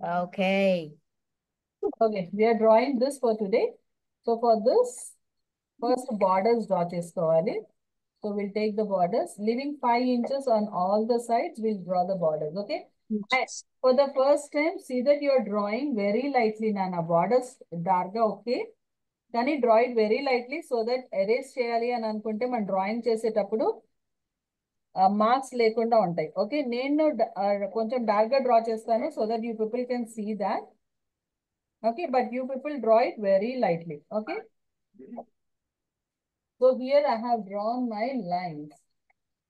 Okay. Okay, we are drawing this for today. So for this, first borders draw చేసుకోవాలి. So we'll take the borders, leaving 5 inches on all the sides, we'll draw the borders, okay? And for the first time, see that you're drawing very lightly, Nana. Borders dark, okay? Can you draw it very lightly so that erase చేయాలి అని అనుకుంటే మనం drawing చేసేటప్పుడు marks లేకుండా ఉంటాయి. Okay, నేను కొంచెం dark గా డ్రా చేస్తాను so that you people can see that. Okay, but you people draw it very lightly. Okay. So here I have drawn my lines.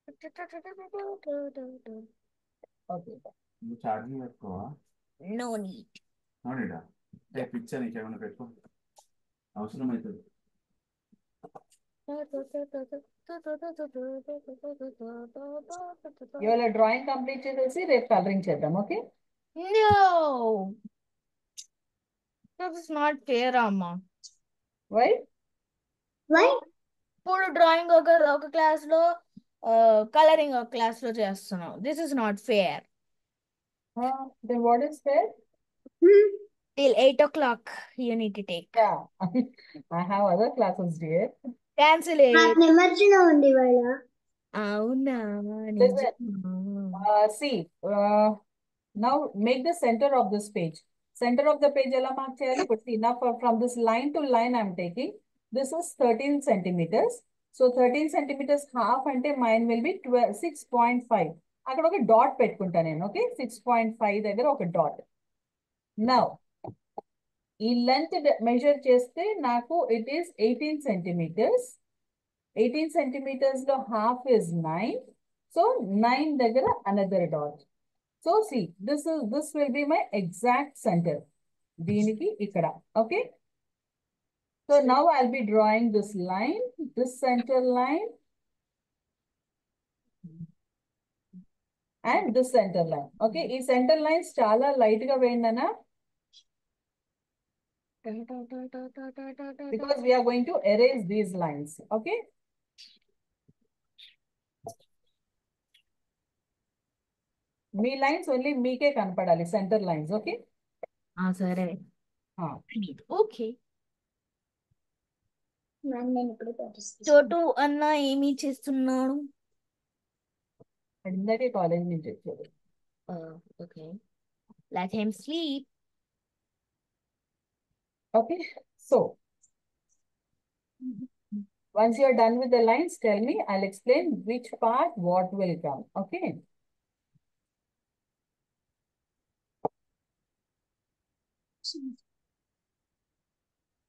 Okay. నువ్వు ఛార్జింగ్ పెట్టుకోవా? No need. అవునా picture నీకేమైనా పెట్టుకో, అవసరం అవుతుంది. ఇవాళ డ్రాయింగ్ కంప్లీట్ చేసేసి రేపు కలరింగ్ చేద్దాం. Okay. No. That is not fair, Amma. Why? Why? ఇప్పుడు డ్రాయింగ్ ఒక క్లాస్ లో కలరింగ్ ఒక క్లాస్ లో చేస్తున్నాం. This is not fair. Then what is fair? Till 8 o'clock you need to take. Yeah. I have other classes, dear. Cancel నాకు it. నిమజ్జనం ఉంది ఇవాళ. అవునా? Listen, see, now make the center of this page. Center of the page ఎలా mark చేయాలి? But see, now from this line to line I'm taking, this is 13 centimeters. So 13 centimeters half అంటే mine will be 6.5. అక్కడ ఒక dot పెట్టుకుంటా నేను. Okay, 6.5 దగ్గర ఒక dot. Now ఈ లెంత్ మెజర్ చేస్తే నాకు it is 18 centimeters. 18 centimeters లో half is 9. So 9 దగ్గర another dot. So see, this will be my exact center. దీనికి ఇక్కడ. Okay. So now I'll be drawing this line, this center line, and this center line. Okay. ఈ center lines చాలా light గా వేయండి, because we are going to erase these lines. Okay. Me lines only మీకే కనపడాలి, centre lines. Okay. సరే. Okay. నేను ఇప్పుడు చోటు అన్న ఏమి చేస్తున్నాడు? ఇందాకే కాలేజ్ నుంచి వచ్చాడు. Okay, let him sleep. Okay. So once you are done with the lines, tell me, I'll explain which part what will come. Okay.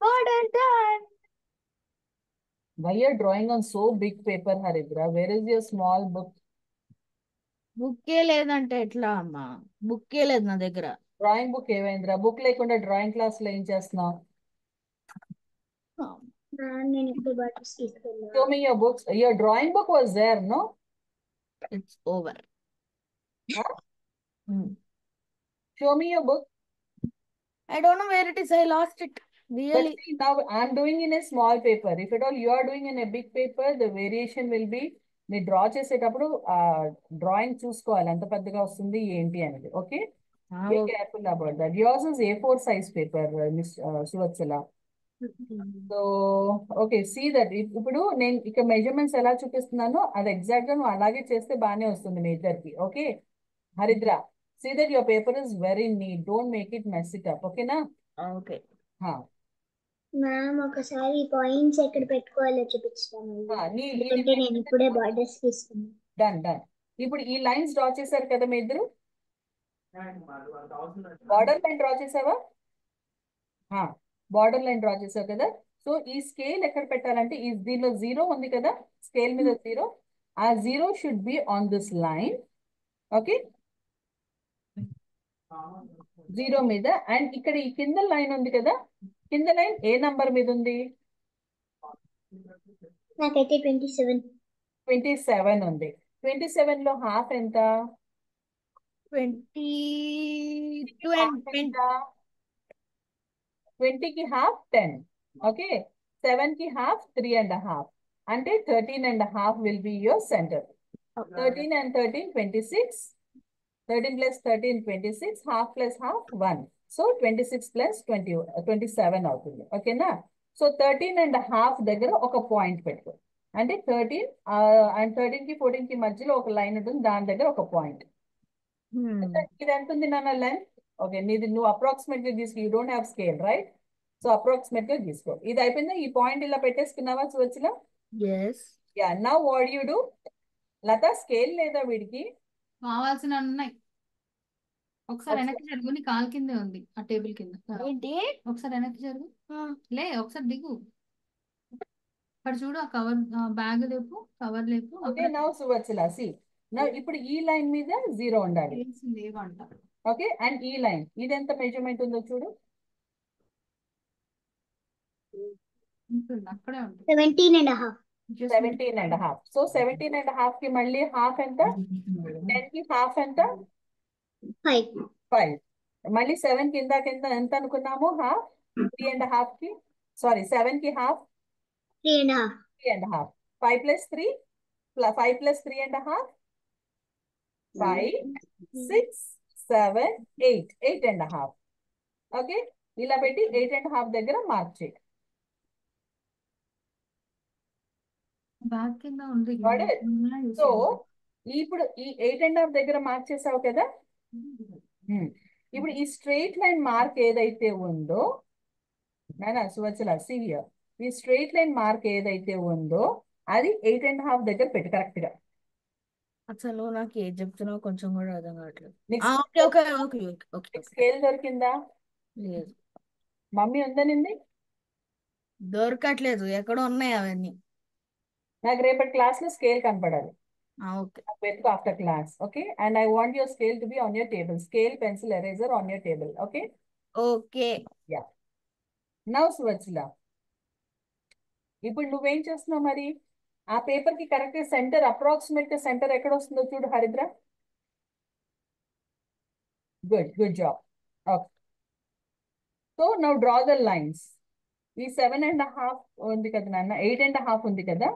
Border done. Why you are drawing on so big paper, Haridra? Where is your small book? బుక్కే లేదంటే ఎట్లా అమ్మా? బుక్కే లేదు నా దగ్గర. Drawing book ఏమైందిరా? Book లేకుండా drawing class లో ఏం చేస్తున్నావు? నేను ఇప్పుడు బాటిల్స్ తీసుకున్నా. Show me your books. Your drawing book was there, no? It's over. Huh? Show me your book. I don't know where it is. I lost it. Really. But see, now I'm doing in a small paper. If at all you are doing in a big paper, the variation will be, మీరు draw చేసేటప్పుడు drawing చూసుకోవాలి ఎంత పెద్దగా వస్తుంది ఏంటి అనేది. Okay, be careful about that. Yours is A4 size paper, miss Suvatsala. So okay, see that. ఇప్పుడు నేను ఇక్కడ మెజర్మెంట్స్ ఎలా చూపిస్తున్నానో అది ఎగ్జాక్ట్ గా నువ్వు అలాగే చేస్తే బాగానే వస్తుంది మీ ఇద్దరికి. Okay Haridra, see that your paper is very neat, don't make it mess it up. ఓకేనా? ఓకే. మ్యామ్ ఒకసారి పాయింట్స్ ఎక్కడ పెట్టుకోవాలో చూపిస్తాను, ఎందుకంటే నేను ఇప్పుడే బార్డర్స్ తీసుకున్నాను. Done done. ఇప్పుడు ఈ లైన్స్ డ్రా చేశారు కదా మీ ఇద్దరు? బార్డర్ లైన్ డ్రా చేసావా? బార్డర్ లైన్ డ్రా చేసావు కదా. సో ఈ స్కేల్ ఎక్కడ పెట్టాలంటే ఈ దీనిలో 0 ఉంది కదా, స్కేల్ మీద 0. ఆ 0 should be on this line. Okay, 0 మీద. అండ్ ఇక్కడ ఈ కింద లైన్ ఉంది కదా, కింద లైన్ ఏ నంబర్ మీద ఉంది? నాకైతే 27 ఉంది. 27 లో హాఫ్ ఎంత? 20 కి హాఫ్ 10. ఓకే, 7 కి హాఫ్ 3.5. అంటే 13.5 will be your center. 13 and 13, 26. 13 plus 13, 26. Half plus half, 1. So 26 plus 20, 27 అవుతుంది. ఓకేనా? సో 13.5 దగ్గర ఒక పాయింట్ పెట్టు. అంటే 13 అండ్ 13 కి 14 కి మధ్యలో ఒక లైన్ ఉంటుంది, దాని దగ్గర ఒక పాయింట్. ఇది ఎంత ఉంది నాన్న లెంత్? ఓకే, నీది నువ్వు అప్రాక్సిమేట్ గా తీసుకో. You don't have scale, right? So approximate గా తీసుకో. ఇది అయిపోయిందా? ఈ పాయింట్ ఇలా పెట్టేసుకున్నావా సువచ్చిన? Yeah, now what you do? Latha, scale లేదా వీడికి? కావాల్సిన ఉన్నాయి. ఒకసారి వెనక్కి జరుగు, నీ కాలు కిందే ఉంది ఆ టేబుల్ కింద. ఏంటి? ఒకసారి వెనక్కి జరుగు, లే ఒకసారి దిగు. అక్కడ చూడు, ఆ కవర్ బ్యాగ్ లేపు, కవర్ లేపు. Okay, now Suvatsala C, now ఇప్పుడు ఈ లైన్ మీద 0 ఉండాలి. లేవంట. ఓకే, అండ్ ఈ లైన్ ఇది ఎంత మెజర్మెంట్ ఉందో చూడు. ఉంటుంది, అక్కడే ఉంటుంది. 17.5. 17.5. సో 17.5 కి మళ్ళీ హాఫ్ ఎంత? 10 కి హాఫ్ ఎంత? 5. 5. మళ్ళీ 7 కి ఇందాక ఎంత అనుకున్నాము? హాఫ్. 3.5 కి, సారీ 7 కి హాఫ్ 3.5. 3.5. 5 plus 3, 5 plus 3.5, 5, 6, 7, 8, 8.5. ఓకే, ఇలా పెట్టి 8.5 దగ్గర మార్క్ చేయి. బ్యాగ్ కింద ఉంది. సో ఇప్పుడు ఈ 8.5 దగ్గర మార్క్ చేసావు కదా. ఇప్పుడు ఈ స్ట్రెయిట్ లైన్ మార్క్ ఏదైతే ఉందో నానా సువత్సల, see here, ఈ స్ట్రెయిట్ లైన్ మార్క్ ఏదైతే ఉందో అది 8.5 దగ్గర పెట్టి కరెక్ట్ గా. అసలు నాకు ఏం చెప్తున్నావు కొంచెం కూడా అర్థం కావట్లేదు. నీకు okay okay okay okay okay. Scale దొరికిందా? లేదు, మమ్మీ ఉందనింది. దొరకట్లేదు. ఎక్కడ ఉన్నాయి అవన్నీ? నాకు రేపటి క్లాస్ లో స్కేల్ కనపడాలి. ఓకే వెతుకు after class. Okay, and I want your scale to be on your table. Scale, pencil, eraser on your table. Okay okay. Yeah, now Suvatsala, ఇప్పుడు నువ్వేం చేస్తున్నావు మరి? ఆ పేపర్ కి కరెక్ట్ సెంటర్, అప్రాక్సిమేట్ గా సెంటర్ ఎక్కడ వస్తుందో చూడు Haridra. Good job. Okay, so now draw the lines. ఈ 7.5 ఉంది కదా నాన్న, 8.5 ఉంది కదా,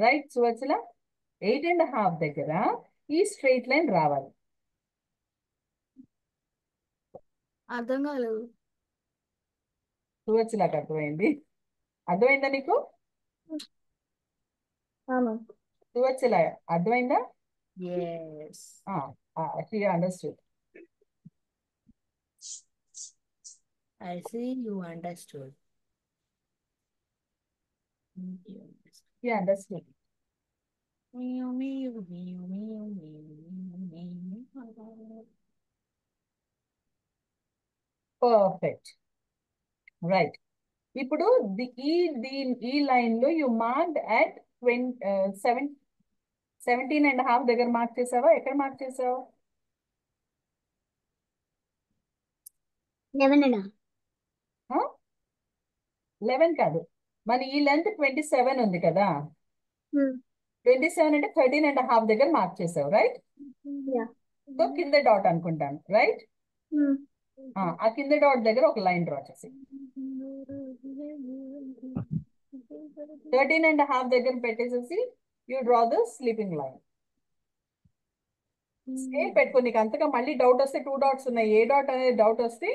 రైట్ సువత్సల? 8.5 దగ్గర ఈ స్ట్రెయిట్ లైన్ రావాలి. అర్థం కాలేదు. సువత్సలకు అర్థమైంది. అర్థమైందా నీకు? సువత్సల అర్థమైందా? Yes. she understood. I see you understood. She understood. Meow, meow, meow, meow, meow, meow. Perfect. Right. ఇప్పుడు ఈ లైన్ లో యు మార్క్డ్ అట్ 17.5 దగ్గర మార్క్ చేసావా? ఎక్కడ మార్క్ చేసావు? 11.5. 11 కాదు, మన ఈ లెంత్ 27 ఉంది కదా. 27 అంటే 13.5 దగ్గర మార్క్ చేసావు, రైట్? సో కింద డాట్ అనుకుంటాను, రైట్? ఆ కింద డాట్ దగ్గర ఒక లైన్ డ్రా చేసి 13.5 దగ్గర పెట్టేసేసి you draw the sleeping line. Scale పెట్టుకో. నీకు అంతగా మళ్ళీ డౌట్ వస్తే 2 డాట్స్ ఉన్నాయి, ఏ డాట్ అనేది డౌట్ వస్తే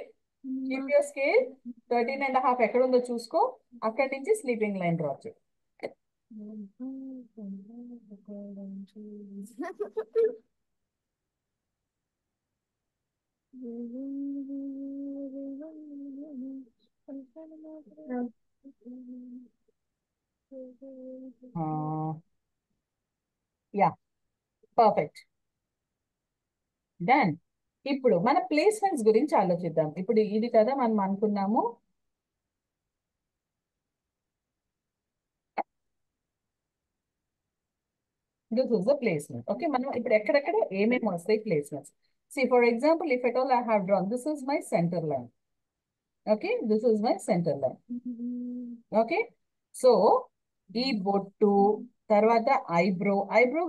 కీప్ యువర్ స్కేల్. 13.5 ఎక్కడ ఉందో చూసుకో, అక్కడి నుంచి స్లీపింగ్ లైన్ డ్రా చేయి. Yeah, perfect, done. ఇప్పుడు మన ప్లేస్మెంట్స్ గురించి ఆలోచిద్దాం. ఇప్పుడు ఇది కదా మనం అనుకున్నాము. This is the placement. Okay, మనం ఇప్పుడు ఎక్కడెక్కడ ఏమేమి వస్తాయి placements. See, for example, if at all I have drawn, this is my center line. Okay, this is my center line. Okay, so ఈ బొట్టు తర్వాత eyebrow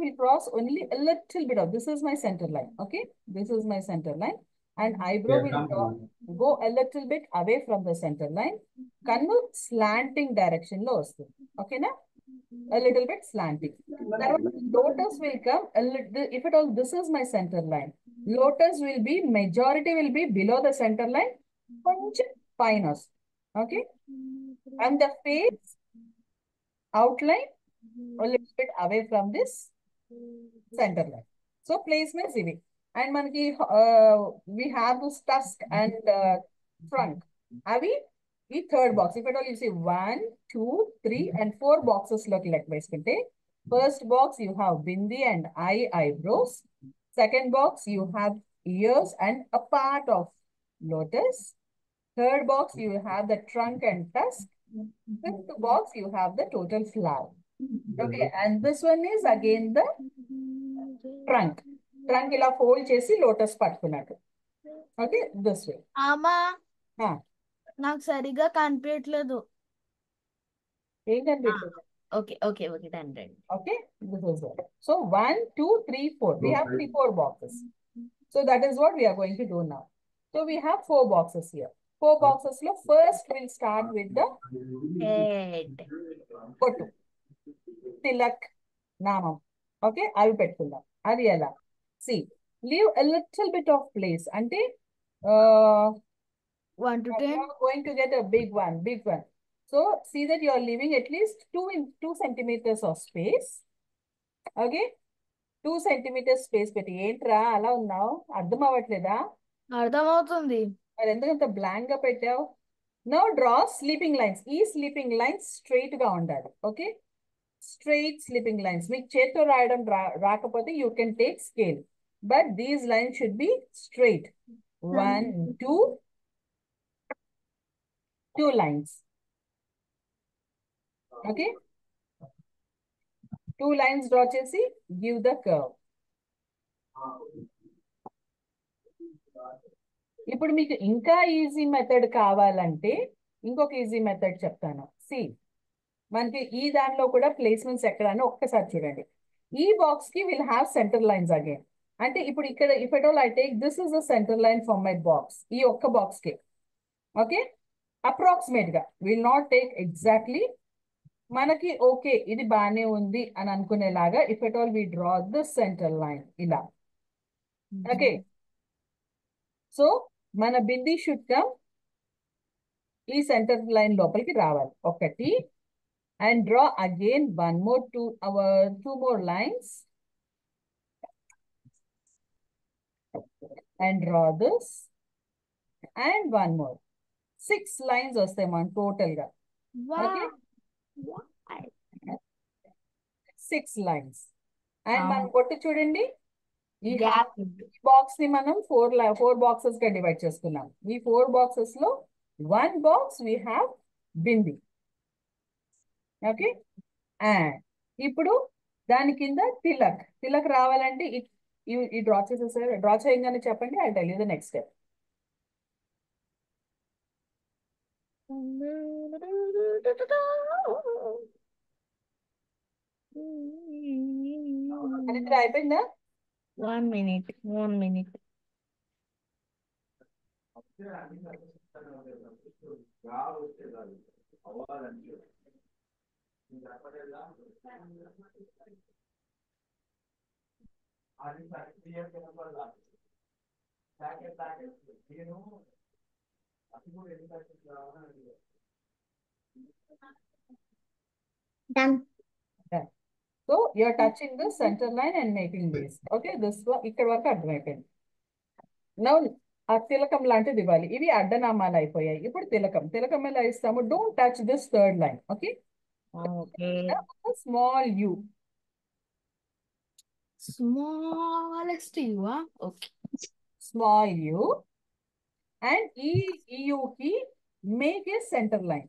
will cross only a little bit of, this is my center line. Okay, this is my center line, and eyebrow will go a little bit away from the center line. కన్ను slanting direction లో వస్తుంది. ఓకేనా? a little bit slanting. Lotus will come, if at all this is my center line, lotus will be, majority will be below the center line, కొంచెం పైన వస్తుంది. Okay? And the face outline a little bit away from this center line. So placements ivi. And manaki we have this tusk and trunk. Avi ఈ third box, if at all you see 1 2 3 and 4 boxes లోకి లెక్క వేసుకుంటే, first box you have bindi and eyebrows, second box you have ears and a part of lotus, third box you have the trunk and tusk, fifth box you have the total flower. Okay, and this one is again the trunk. Trunk ఇలా fold చేసి lotus పట్టుకున్నట్టు. Okay, this way. అమ్మా Ah, నాకు సరిగా కనిపించట్లేదు. ఏం కనిపిస్తుంది? Okay okay okay done done. Okay, this is it. So 1 2 3 4. We have 4 boxes. So that is what we are going to do now. So we have 4 boxes here. 4 boxes lo first we'll start with the head. Pottu. Tilak Namam. Okay, అవి పెట్టుకుందాం. అది ఎలా? See, leave a little bit of place. Ante 1 to 10. you're going to get a big one. So see that you are leaving at least 2 centimeters of space. Okay, 2 centimeters space పెట్టి. ఏంట్రా అలా ఉన్నావు? అర్థం అవ్వట్లేదా? అర్థమవుతుంది. మరి ఎందుకంత బ్లాంక్ గా పెట్టావు? Now draw sleeping lines. ఈ స్లీపింగ్ లైన్స్ స్ట్రైట్ గా ఉండాలి. Okay, straight sleeping lines. మీకు చేత్తో రాయడం రాకపోతే you can take scale, but these lines should be straight. 1 2 lines. Okay, 2 lines draw chesi, give the curve. ఇప్పుడు మీకు ఇంకా ఈజీ మెథడ్ కావాలంటే ఇంకొక ఈజీ మెథడ్ చెప్తాను. సి, మనకి ఈ దానిలో కూడా ప్లేస్మెంట్స్ ఎక్కడ అని ఒక్కసారి చూడండి. ఈ బాక్స్ కి will have center lines again. అంటే ఇప్పుడు ఇక్కడ if at all I take this is the center line for my box, ఈ ఒక్క బాక్స్ కి. ఓకే, అప్రాక్సిమేట్ గా, విల్ నాట్ టేక్ ఎగ్జాక్ట్లీ. మనకి ఓకే ఇది బాగానే ఉంది అని అనుకునేలాగా if at all we draw this center line ఇలా. ఓకే, సో మన బింది షుడ్ కమ్ ఈ సెంటర్ లైన్ లోపలికి రావాలి. ఒకటి, and draw again 2 more lines and draw this and 1 more. 6 lines వస్తాయి మన టోటల్ గా. Okay, 6 lines. అండ్ మనం కొట్టి చూడండి, ఈ బాక్స్ ని మనం 4 బాక్సెస్ గా డివైడ్ చేసుకున్నాం. ఈ 4 బాక్సెస్ లో 1 box we have bindi. Okay, and ఇప్పుడు దాని కింద తిలక్ రావాలంటే ఈ డ్రా చేసేసారు. డ్రా చేయగానే చెప్పండి, I tell you the next step. అది అయిపోయిందా? 1 minute. Done. So you are touching the center line and making this. Okay, this one ఇక్కడ వరకు అర్థమైపోయింది. Now ఆ తిలకం లాంటిది ఇవ్వాలి. ఇవి అడ్డనామాలు అయిపోయాయి. ఇప్పుడు తిలకం ఎలా ఇస్తాము? Don't touch this third line. Okay, small you, Smallest you, okay. Small u, and EU ki make a center line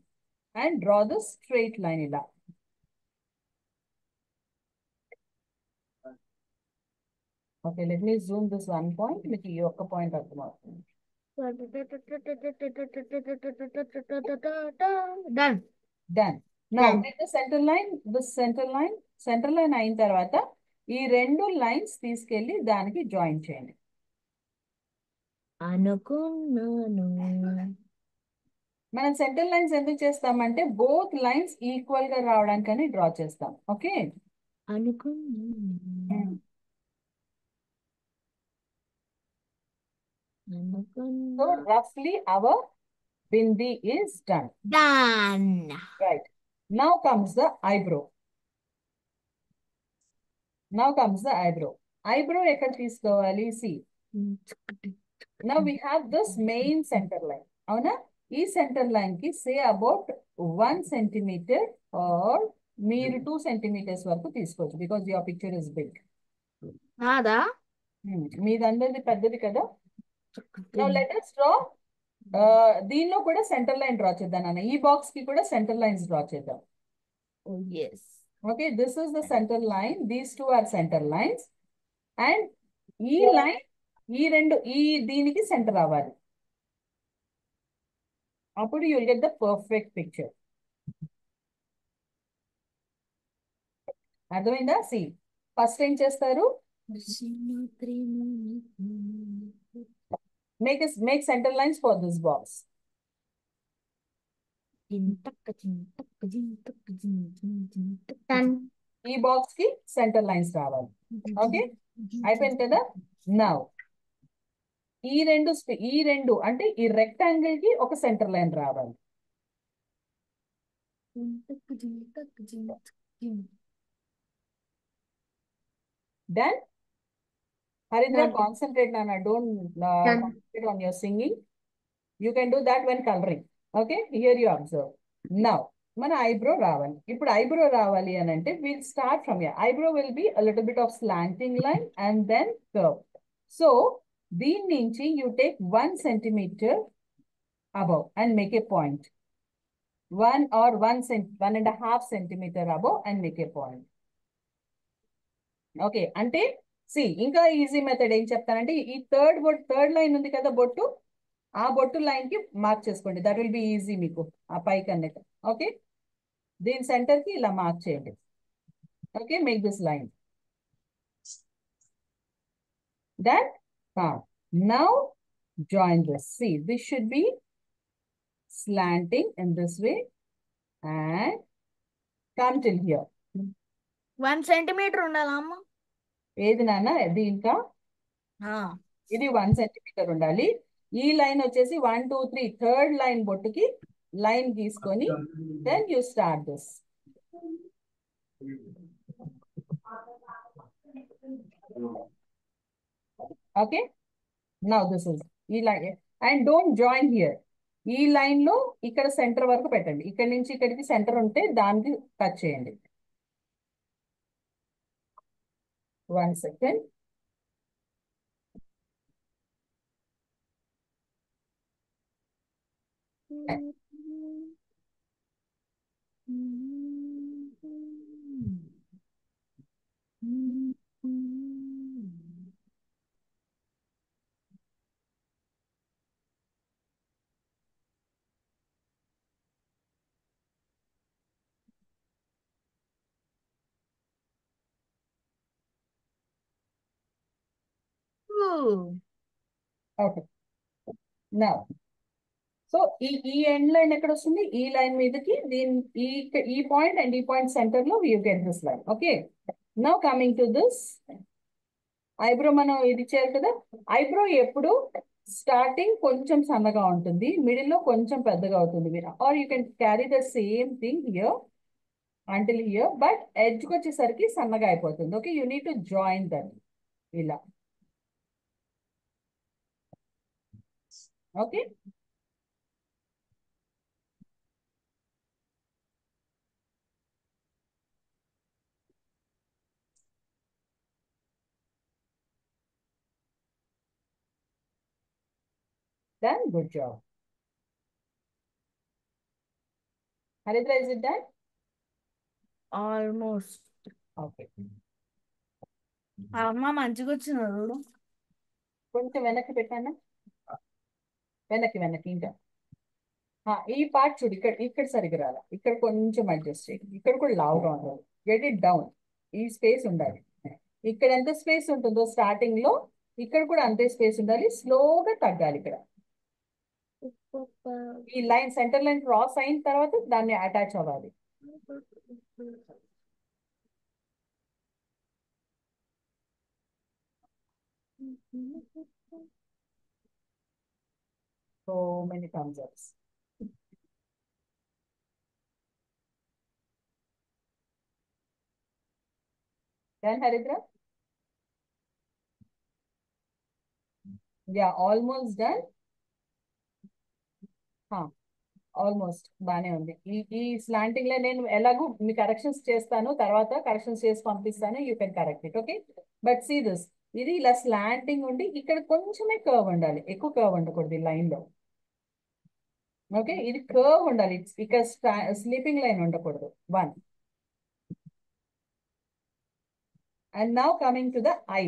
and draw the straight line ila. Okay, let me zoom this one point. Meeku ee okka point arthamavutundi. Done. Now with the center line అయిన తర్వాత ఈ 2 lines తీసుకెళ్లి దానికి join చేయండి. అనుకున్నాను. మనం centre lines ఎందుకు చేస్తామంటే బోత్ లైన్స్ ఈక్వల్ గా రావడానికని డ్రా చేస్తాం. ఓకే, సో రఫ్లీ our bindi is done. Done. Right. Now comes the eyebrow. Now comes the eyebrow. Eyebrow ఎక్కడ తీసుకోవాలి? See. Now we have this main center line. అవునా? ఈ సెంటర్ లైన్ కి సే అబౌట్ 1 centimeter or మీరు 2 centimeters వరకు తీసుకోవచ్చు because your picture is big. నాదా? మీదందరిది పెద్దది కదా. Now let us draw. దీనిలో కూడా సెంటర్ లైన్ డ్రా చేద్దాం నాన్న. ఈ బాక్స్ కి కూడా సెంటర్ లైన్స్ డ్రా చేద్దాం. Oh, yes. Okay, this is the center line. These two are center lines. And ఈ లైన్ ఈ దీనికి సెంటర్ అవ్వాలి. అప్పుడు you will get the perfect picture. అర్థమైందా? సి ఫస్ట్ ఏం చేస్తారు? Make centre lines for this box. Done. ఈ box కి సెంటర్ లైన్స్ రావాలి. ఓకే, అయిపోయింది కదా. నౌ ఈ రెండు అంటే ఈ రెక్టాంగిల్ కి ఒక సెంటర్ లైన్ రావాలి. Done? Harindra, Done. concentrate, Nana. Don't Done. concentrate on your singing. You can do that when coloring. Okay? Here you observe. Now, మన ఐబ్రో రావాలి. ఇప్పుడు ఐబ్రో రావాలి అని అంటే we'll start from here. Eyebrow will be a little bit of slanting line and then curve. So, దీని నుంచి you take 1 centimeter above and make a point. 1.5 centimeter above and make a point. Okay, అంటే ఇంకా easy method ఏం చెప్తానంటే ఈ third line ఉంది కదా బొట్టు, ఆ బొట్టు లైన్ కి మార్క్ చేసుకోండి. దట్ విల్ బి ఈజీ మీకు ఆ పైకి అన్నట్టు. ఓకే, దీని సెంటర్ కి ఇలా మార్క్ చేయండి. Okay, make this line. That now join this. See this should be slanting in this way and come till here. 1 centimeter ఉండాలా అమ్మ? ఏది నాన్న? దీంట్లో ఇది 1 centimeter ఉండాలి. ఈ లైన్ వచ్చేసి 1 2 3 థర్డ్ లైన్ బొట్టుకి లైన్ గీసుకొని then you start this. Okay, now this is ఈ line and don't join here. ఈ లైన్ లో ఇక్కడ సెంటర్ వరకు పెట్టండి. ఇక్కడ నుంచి ఇక్కడికి సెంటర్ ఉంటే దానికి టచ్ చేయండి. 1 second. ఓకే, నౌ సో ఈ ఎండ్ లైన్ ఎక్కడ వస్తుంది? ఈ లైన్ మీదకి ఈ పాయింట్ అండ్ ఈ పాయింట్ సెంటర్ లో you get this line. Okay, now coming to this eyebrow. మనం ఇది చేయాలి కదా. ఐబ్రో ఎప్పుడు స్టార్టింగ్ కొంచెం సన్నగా ఉంటుంది, మిడిల్ లో కొంచెం పెద్దగా అవుతుంది. మీరు or you can carry the same thing here until here, but ఎడ్జ్కి వచ్చేసరికి సన్నగా అయిపోతుంది. Okay, you need to join that ఇలా. Okay, done. Good job. Harindra, is it done? Almost. Okay. అమ్మ మంచిగా వచ్చిన చూడు. కొంచెం వెనక్కి పెట్టానా? వెనక్కి ఇంకా ఈ పార్ట్ చూడు. ఇక్కడ సరిగ్గా రాలా. ఇక్కడ కొంచెం అడ్జస్ట్ చేయండి. ఇక్కడ కూడా లావుగా ఉండాలి. Get it down. ఈ స్పేస్ ఉండాలి. ఇక్కడ ఎంత స్పేస్ ఉంటుందో స్టార్టింగ్ లో ఇక్కడ కూడా అంతే స్పేస్ ఉండాలి. స్లోగా తగ్గాలి ఇక్కడ. ఈ లైన్ సెంటర్ లైన్ క్రాస్ అయిన తర్వాత దాన్ని అటాచ్ అవ్వాలి. So many thumbs ups. Done, Haridra? Yeah, almost done. Almost బానే ఉంది. ఈ స్లాంటింగ్ లో నేను ఎలాగో మీ కరెక్షన్స్ చేస్తాను, తర్వాత కరెక్షన్స్ చేసి పంపిస్తాను. You can correct it. Okay, but see this, ఇది ఇలా స్లాంటింగ్ ఉండి ఇక్కడ కొంచెమే కర్వ్ ఉండాలి, ఎక్కువ కర్వ్ ఉండకూడదు ఈ లైన్ లో. ఓకే, ఇది కర్వ్ ఉండాలి, ఇక్కడ స్లీపింగ్ లైన్ ఉండకూడదు. 1. And now coming to the I.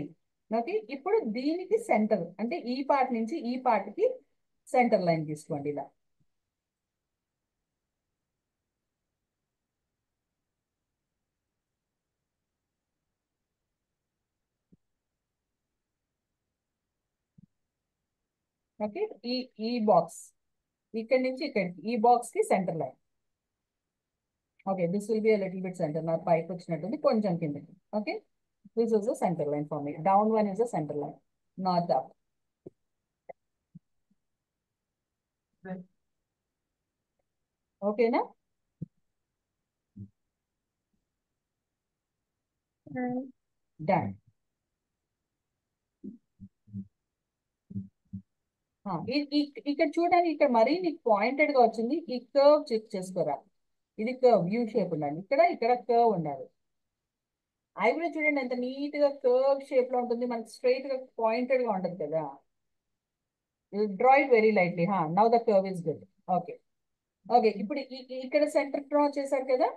Okay, ఇప్పుడు దీనికి సెంటర్ అంటే ఈ పార్ట్ నుంచి ఈ పార్ట్ కి సెంటర్ లైన్ తీసుకోండి ఇలా. ఓకే, ఈ బాక్స్ ఇక్కడ నుంచి ఇక్కడికి ఈ బాక్స్ కి centre line. Okay, this will be a little bit center. నాకు పైకి వచ్చినట్టుంది, కొంచెం కిందకి. Okay, this is a center line for me. Down one is a center line, not up. ఓకేనా? డన్. ఇక్కడ చూడండి, ఇక్కడ మరీ నీకు పాయింటెడ్ గా వచ్చింది. ఈ కర్వ్ చెక్ చేసుకోరా, ఇది కర్వ్ యూ షేప్ ఉండాలి, ఇక్కడ కర్వ్ ఉండాలి. ఐబ్రో చూడండి ఎంత నీట్ గా కర్వ్ షేప్ లో ఉంటుంది, మనకి స్ట్రైట్ గా పాయింటెడ్ గా ఉంటుంది కదా. Draw it very lightly. Now the curve is good. Okay, okay, ఇప్పుడు ఇక్కడ సెంటర్ డ్రా చేశారు కదా.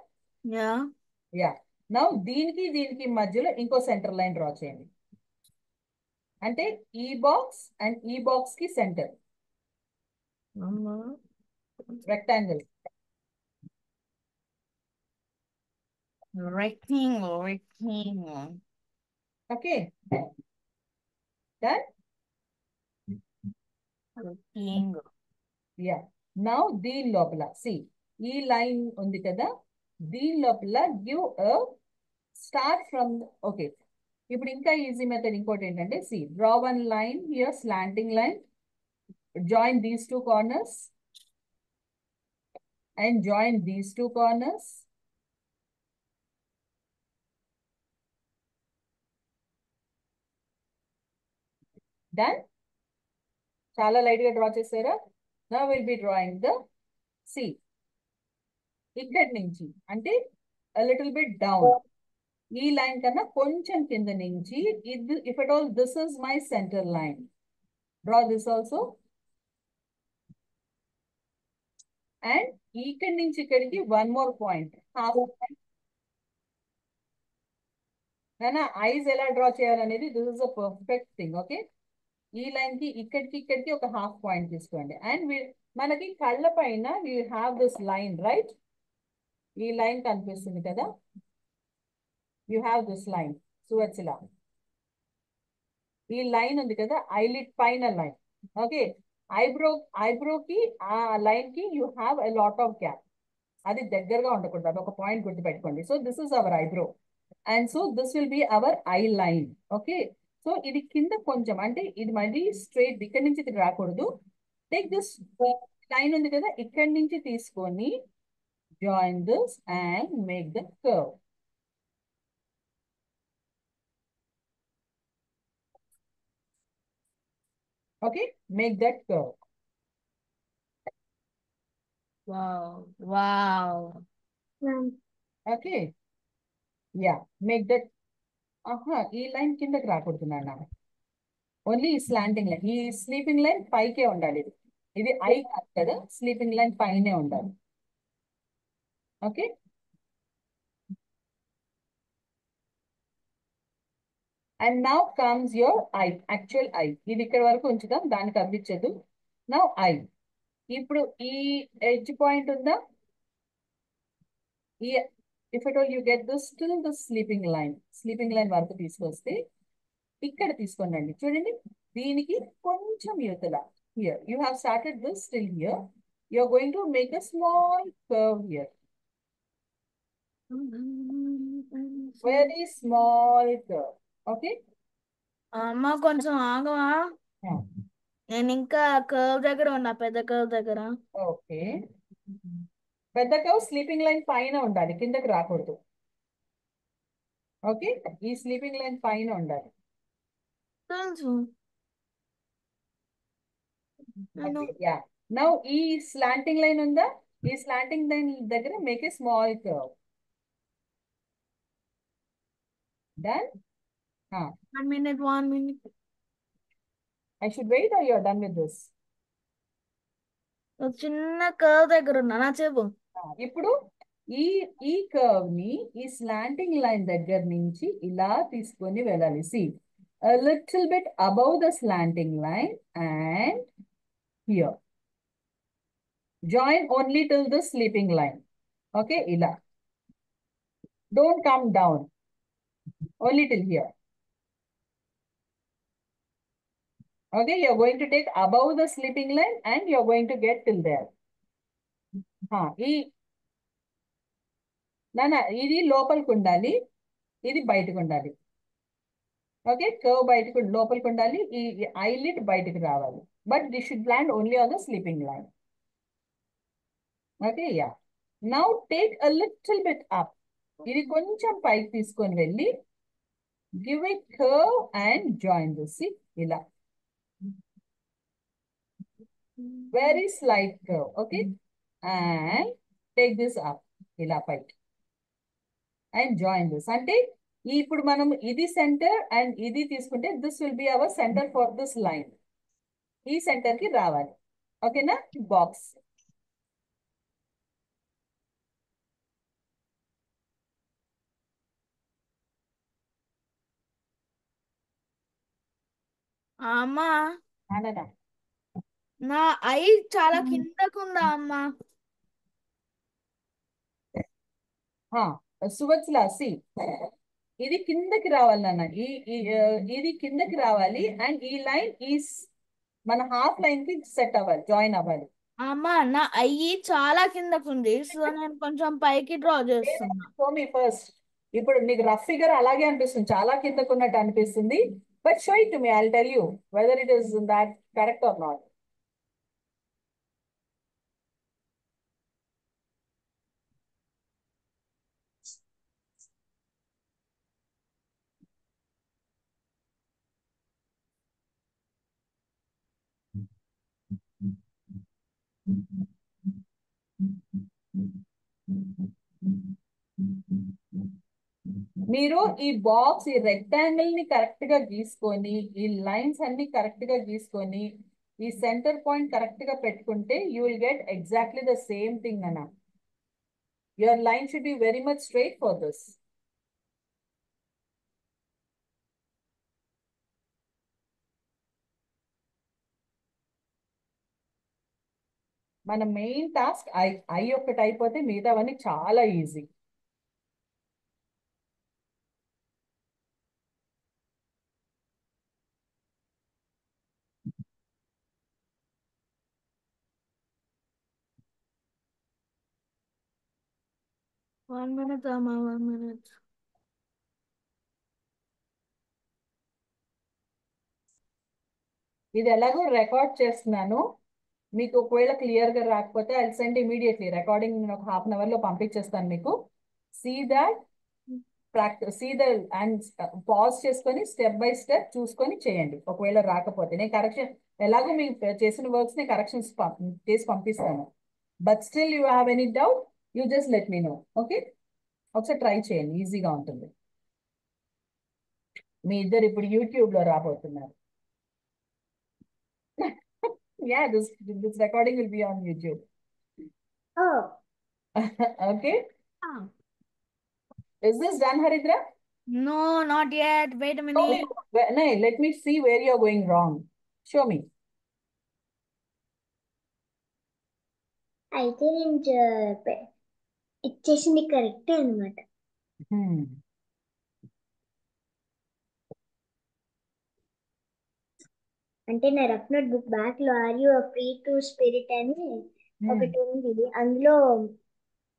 యా, నౌ దీనికి మధ్యలో ఇంకో సెంటర్ లైన్ డ్రా చేయండి. అంటే ఈ బాక్స్ అండ్ ఈ బాక్స్ కి centre rectangle. Rectangle. Okay, done. Rectangle. Yeah, now దీని లోపల సి ఈ లైన్ ఉంది కదా, దీని లోపల గివ్ స్టార్ట్ ఫ్రమ్. ఓకే, ఇప్పుడు ఇంకా ఈజీ మెథడ్ ఇంకోటి ఏంటంటే, see draw one line here, slanting line, join these 2 corners and join these 2 corners. Done. చాలా లైట్ గా డ్రా చేసారా? Now we'll be drawing the C. ఇక్కడి నుంచి అంటే a little bit down. ఈ లైన్ కన్నా కొంచెం కింద నుంచి, if at all this is my center line, draw this also. And ఇక్కడి నుంచి ఇక్కడికి 1 more point, half point. నానా ఐస్ ఎలా డ్రా చేయాలనేది this is a perfect thing. Okay, ఈ లైన్ కి ఇక్కడికి ఒక హాఫ్ పాయింట్ తీసుకోండి. అండ్ మనకి కళ్ళ పైన we have this line, right? ఈ లైన్ కనిపిస్తుంది కదా, యూ హ్యావ్ దిస్ లైన్ సువత్సిలా. ఈ లైన్ ఉంది కదా, ఐలిడ్ పైన లైన్. ఓకే, ఐబ్రోకి ఆ లైన్ కి you have a lot of gap. అది దగ్గరగా ఉండకూడదు, అది ఒక పాయింట్ గుర్తుపెట్టుకోండి. So this is our eyebrow and so this will be our I line. Okay, so ఇది కింద కొంచెం అంటే ఇది మళ్ళీ స్ట్రైట్ ఇక్కడ నుంచి ఇది రాకూడదు. టేక్ దిస్ లైన్ ఉంది కదా, ఇక్కడి నుంచి తీసుకొని join this and make the curve. Okay, make that curve. Wow. Okay, yeah, make that. ఈ లైన్ కిందకి రాకూడదు నాన్న, ఓన్లీ ఈ స్లాంటింగ్ లైన్, ఈ స్లీపింగ్ లైన్ పైకే ఉండాలి. ఇది ఐ కాదు కదా, స్లీపింగ్ లైన్ పైనే ఉండాలి. Okay, and now comes your I, actual I. ఇది ఇక్కడ వరకు ఉంచుదాం, దానికి అవ్వించదు. Now I. ఇప్పుడు ఈ ఎడ్జ్ పాయింట్ ఉందా, ఈ if at all you get this till the sleeping line వరకు తీసుకొస్తే ఇక్కడ తీసుకోండి. చూడండి, దీనికి కొంచెం యువతల here. You have started this till here. You're going to make a small curve here. Very small curve. Okay? అమ్మ కొంచెం ఆగవా? Yeah. నేను ఇంకా కర్వ్ దగ్గర ఉన్నా, పెద్ద కర్వ్ దగ్గర. ఓకే. పెద్ద కర్వ్ స్లీపింగ్ లైన్ పైన ఉండాలి, కిందకి రాకూడదు. ఓకే, ఈ స్లీపింగ్ లైన్ పైన ఉండాలి. తెలుసు. యా, నౌ ఈ స్లాంటింగ్ లైన్ ఉందా, ఈ స్లాంటింగ్ లైన్ దగ్గర make a small curve. Done. One minute. I should wait or you're done with this? చిన్న కర్వ్ దగ్గర ఉన్నా, నా చెప్పు. ఇప్పుడు ఈ ఈ కర్వ్ ని ఈ స్లాంటింగ్ లైన్ దగ్గర నుంచి ఇలా తీసుకొని వెళ్ళాలి. See a little bit above the slanting line and here. Join only till the sleeping line. Okay, ila. Don't come down. Only till here. Okay, you're going to take above the sleeping line and you're going to get till there. ఇది లోపలికి ఉండాలి, ఇది బయటకు ఉండాలి. Okay, curve బయటకు లోపలికి ఉండాలి, ఈ ఐలిడ్ బయటకు రావాలి. But this should land only on the sleeping line. Okay, yeah. Now take a little bit up. ఇది కొంచెం పైకి తీసుకొని వెళ్ళి give a curve and join this ఇలా. Very slight curve. Okay, and take this up ఇలా పైకి and join this. అంటే ఇప్పుడు మనం ఇది సెంటర్ అండ్ ఇది తీసుకుంటే this will be our centre for this line. ఈ సెంటర్ కి రావాలి. ఓకేనా? బాక్స్. అమ్మా, అననా నా ఐ చాలా కిందకుందా అమ్మా. సువత్సలా, సి ఇది కిందకి రావాలి నాన్న. ఇది కిందకి రావాలి అండ్ ఈ లైన్ ఈ మన హాఫ్ లైన్ కి సెట్ అవ్వాలి, జాయిన్ అవ్వాలి. అమ్మా, నా ఐ చాలా కిందకుంది, సో నేను కొంచెం పైకి డ్రా చేస్తున్నా. సో మీ ఫస్ట్ ఇప్పుడు నీకు రఫ్ ఫిగర్ అలాగే అనిపిస్తుంది, చాలా కిందకు ఉన్నట్టు అనిపిస్తుంది. But show it to me, I will tell you whether it is that correct or not. మీరు ఈ బాక్స్, ఈ రెక్టాంగిల్ ని కరెక్ట్ గా గీసుకొని, ఈ లైన్స్ అన్ని కరెక్ట్ గా గీసుకొని, ఈ సెంటర్ పాయింట్ కరెక్ట్ గా పెట్టుకుంటే you will get exactly the same thing అన్న. Your line should be very much straight for this. మన మెయిన్ టాస్క్ ఐ ఒక్కటి అయిపోతే మిగతావన్నీ చాలా ఈజీ. One minute అమ్మా, 1 minute. ఇది ఎలాగో రికార్డ్ చేస్తున్నాను, మీకు ఒకవేళ క్లియర్ గా రాకపోతే ఐ సెండ్ ఇమీడియట్లీ రికార్డింగ్ ఒక హాఫ్ అన్ అవర్ లో పంపించేస్తాను మీకు. See that practice, see the and pause చేసుకొని స్టెప్ బై స్టెప్ చూసుకొని చేయండి. ఒకవేళ రాకపోతే నేను కరెక్షన్, ఎలాగో మీకు చేసిన వర్క్స్ ని కరెక్షన్స్ చేసి పంపిస్తాను. But still you have any doubt, you just let me know. Okay, ఒకసారి ట్రై చేయండి, ఈజీగా ఉంటుంది. మీ ఇద్దరు ఇప్పుడు యూట్యూబ్ లో రాబోతున్నారు. Yeah, this recording will be on YouTube. Oh, Okay. Is this done, Haridra? No, not yet. Wait a minute. No, let me see where you're going wrong. Show me. అయితే నేను ఇచ్చేసింది కరెక్టే అనమాట. అంటే నా రఫ్ నోట్ బుక్ బ్యాక్ లో are you free to spirit అని ఒకటి ఉంది. అందులో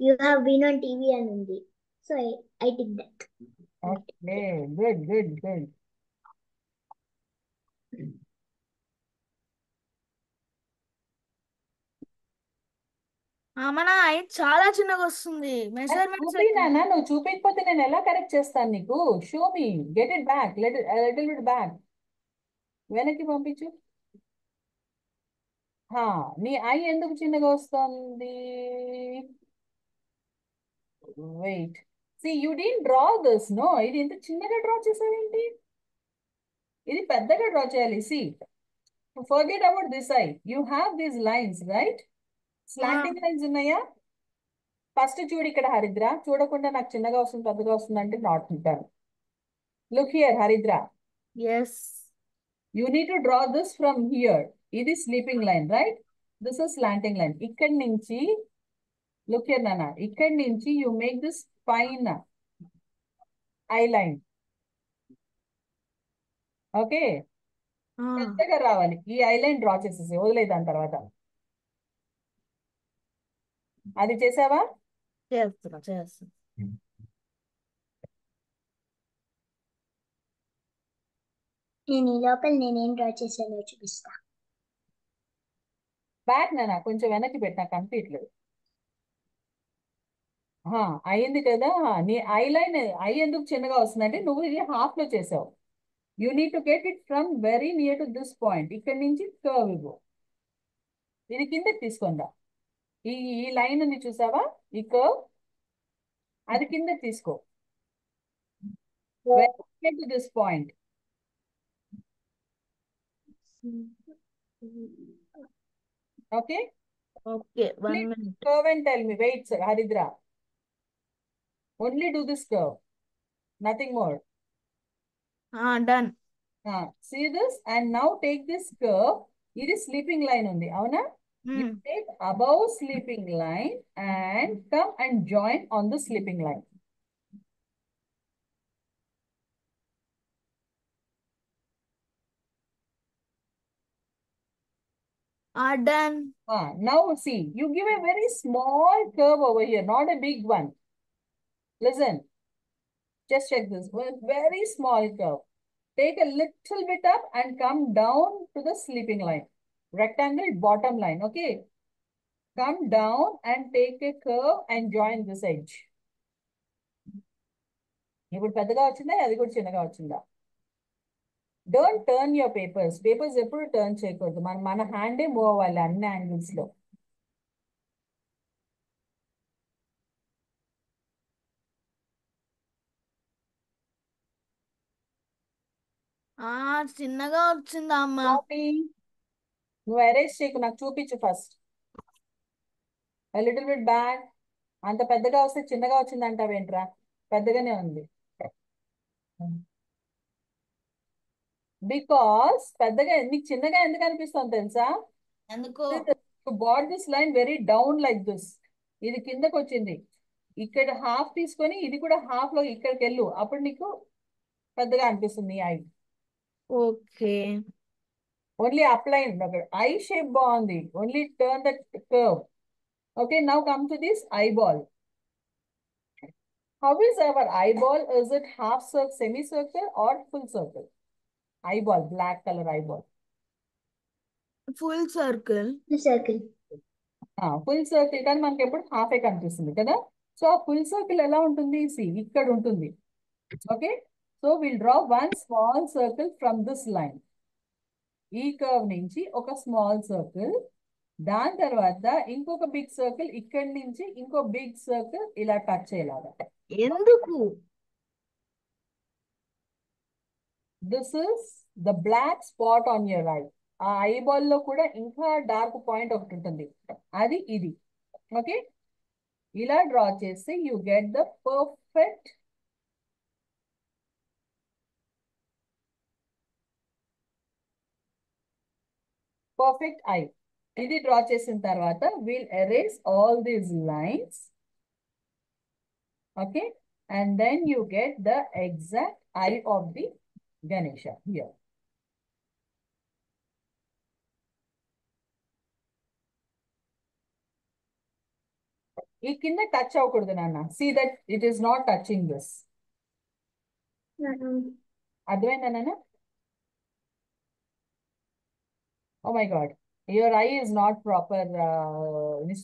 you have been on TV అని ఉంది. So I tick that. Okay, good good good. మన హైట్ చాలా చిన్నగా వస్తుంది. మెజర్మెంట్స్ చూపినానా? నువ్వు చూపించకపోతే నేను ఎలా కరెక్ట్ చేస్తాను నీకు? Show me, get it back, little bit back, వెనక్కి పంపించు. నీ ఐ ఎందుకు చిన్నగా వస్తుంది? Wait, see you did draw this. No, ఇది ఇంత చిన్నగా డ్రా చేసావేంటి? ఇది పెద్దగా డ్రా చేయాలి. See, forget about this eye, you have these lines right, slanting lines ఉన్నాయా? ఫస్ట్ చూడు ఇక్కడ హరిద్ర, చూడకుండా నాకు చిన్నగా వస్తుంది పెద్దగా వస్తుంది అంటే నాట్ ఉంటాను. Look here Haridra, yes you need to draw this from here. ఇది sleeping line right, this is slanting line. ఇక్కడి నుంచి లుక్ హియర్ నాన్న, ఇక్కడి నుంచి you make this fine eye line. Okay, పెద్దగా రావాలి. ఈ ఐ లైన్ డ్రా చేసేసి వదిలే దాని తర్వాత. అది చేసావా? చేస్తున్నా. నేను ఈ లోపల నేనేం డ్రా చేశానో చూపిస్తా. బ్యాక్ నాన్న కొంచెం వెనక్కి పెట్టినా కనిపించట్లేదు. అయింది కదా. నీ ఐ లైన్, ఐ ఎందుకు చిన్నగా వస్తుందంటే నువ్వు ఇది హాఫ్ లో చేసావు. You need to get it from very near to this point. ఇక్కడ నుంచి కర్వ్ ఇవ్వు. ఇది కిందకి తీసుకుందా. ఈ ఈ లైన్ ఉంది చూసావా, ఈ కర్వ్, అది కింద తీసుకో. To this point. Okay okay 1 minute. curve and tell me. Wait, sir, Haridra. Only do this curve, nothing more. Done. See this, and now take this curve. It is sleeping line on the avana. You take above sleeping line and come and join on the sleeping line. Done. Now see, you give a very small curve over here, not a big one. Listen, just check this. Very small curve. Take a little bit up and come down to the sleeping line. Rectangle bottom line, okay? Come down and take a curve and join this edge. ఇప్పుడు పెద్దగా వచ్చిందా, అది కూడా చిన్నగా వచ్చిందా? Don't turn your papers. Papers ఎప్పుడు turn చేయకూడదు. మన హ్యాండే మూవ్ అవ్వాలి అన్ని యాంగిల్స్ లో. చిన్నగా వచ్చిందా అమ్మ? నువ్వు అరేంజ్ చేయకు, నాకు చూపించు ఫస్ట్. Little bit back. అంత పెద్దగా వస్తే చిన్నగా వచ్చింది అంటావేంట్రా? పెద్దగానే ఉంది. బికాస్ పెద్దగా, నీకు చిన్నగా ఎందుకు అనిపిస్తుంది తెలుసా? ఎందుకు? Bat this line very down like this. ఇది కిందకు వచ్చింది. ఇక్కడ హాఫ్ తీసుకొని ఇది కూడా హాఫ్ లో ఇక్కడికి వెళ్ళు, అప్పుడు నీకు పెద్దగా అనిపిస్తుంది eye. Okay, only up line. Eye shape బాగుంది, only turn that curve. Okay, now come to this eyeball. How is our eyeball? Is it half circle, semicircle or full circle? Eyeball, black color eyeball. Full circle. Full circle కానీ మనకి ఎప్పుడు హాఫే కనిపిస్తుంది కదా. So ఆ full circle ఎలా ఉంటుంది? C, ఇక్కడ ఉంటుంది. Okay, so will draw one small circle from this line. ఈ కర్వ్ నుంచి ఒక స్మాల్ సర్కిల్, దాని తర్వాత ఇంకొక బిగ్ సర్కిల్, ఇక్కడి నుంచి ఇంకో బిగ్ సర్కిల్ ఇలా టచ్ చేయాలి. ఎందుకు? This is the black spot on your eye. ఆ ఐబాల్ లో కూడా ఇంకా డార్క్ పాయింట్ ఒకటి ఉంటుంది, అది ఇది. ఓకే, ఇలా డ్రా చేస్తే you get the perfect eye. ఇది డ్రా చేసిన తర్వాత we'll erase all these lines. Okay, and then you get the exact eye of the Ganesha here. ఈ కింద టచ్ అవ్వకూడదు నాన్న. See that it is not touching this. అర్థమైందా నాన్న? Oh my God, your eye is not proper, Miss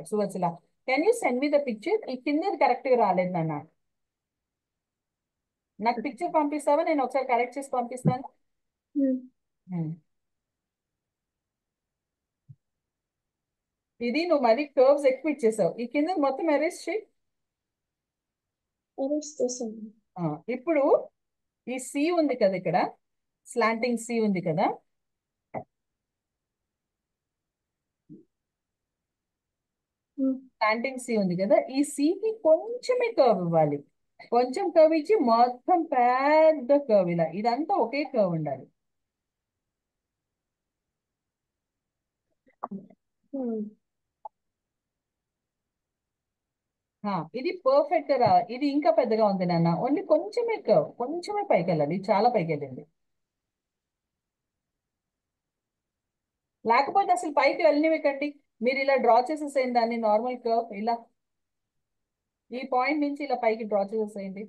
Suvatsila. Can you send me the picture? ఈ కిందది correct గా రాలేదు నాన్న. నాకు పిక్చర్ పంపిస్తావా? నేను ఒకసారి కరెక్ట్ చేసి పంపిస్తాను. ఇది నువ్వు మరి కర్వ్స్ ఎక్కువ ఇచ్చేసావు. ఈ కింద మొత్తం ఎరేస్ చేయి. ఇప్పుడు ఈ సి ఉంది కదా, ఇక్కడ స్లాంటింగ్ సి ఉంది కదా, స్లాంటింగ్ సి ఉంది కదా, ఈ సికి కొంచెమే కర్వ్ ఇవ్వాలి. కొంచెం కర్వ్ ఇచ్చి మొత్తం పెద్ద కర్వ్ ఇలా, ఇదంతా ఒకే కర్వ్ ఉండాలి. ఇది పర్ఫెక్ట్ గా రావాలి. ఇది ఇంకా పెద్దగా ఉంది నాన్న. ఓన్లీ కొంచెమే కర్వ్, కొంచెమే పైకి వెళ్ళాలి. ఇది చాలా పైకి వెళ్ళింది. లేకపోతే అసలు పైకి వెళ్ళనివ్వకండి. మీరు ఇలా డ్రా చేసేసేయండి దాన్ని. నార్మల్ కర్వ్ ఇలా ఈ పాయింట్ నుంచి ఇలా పైకి డ్రా చేసేసేయండి.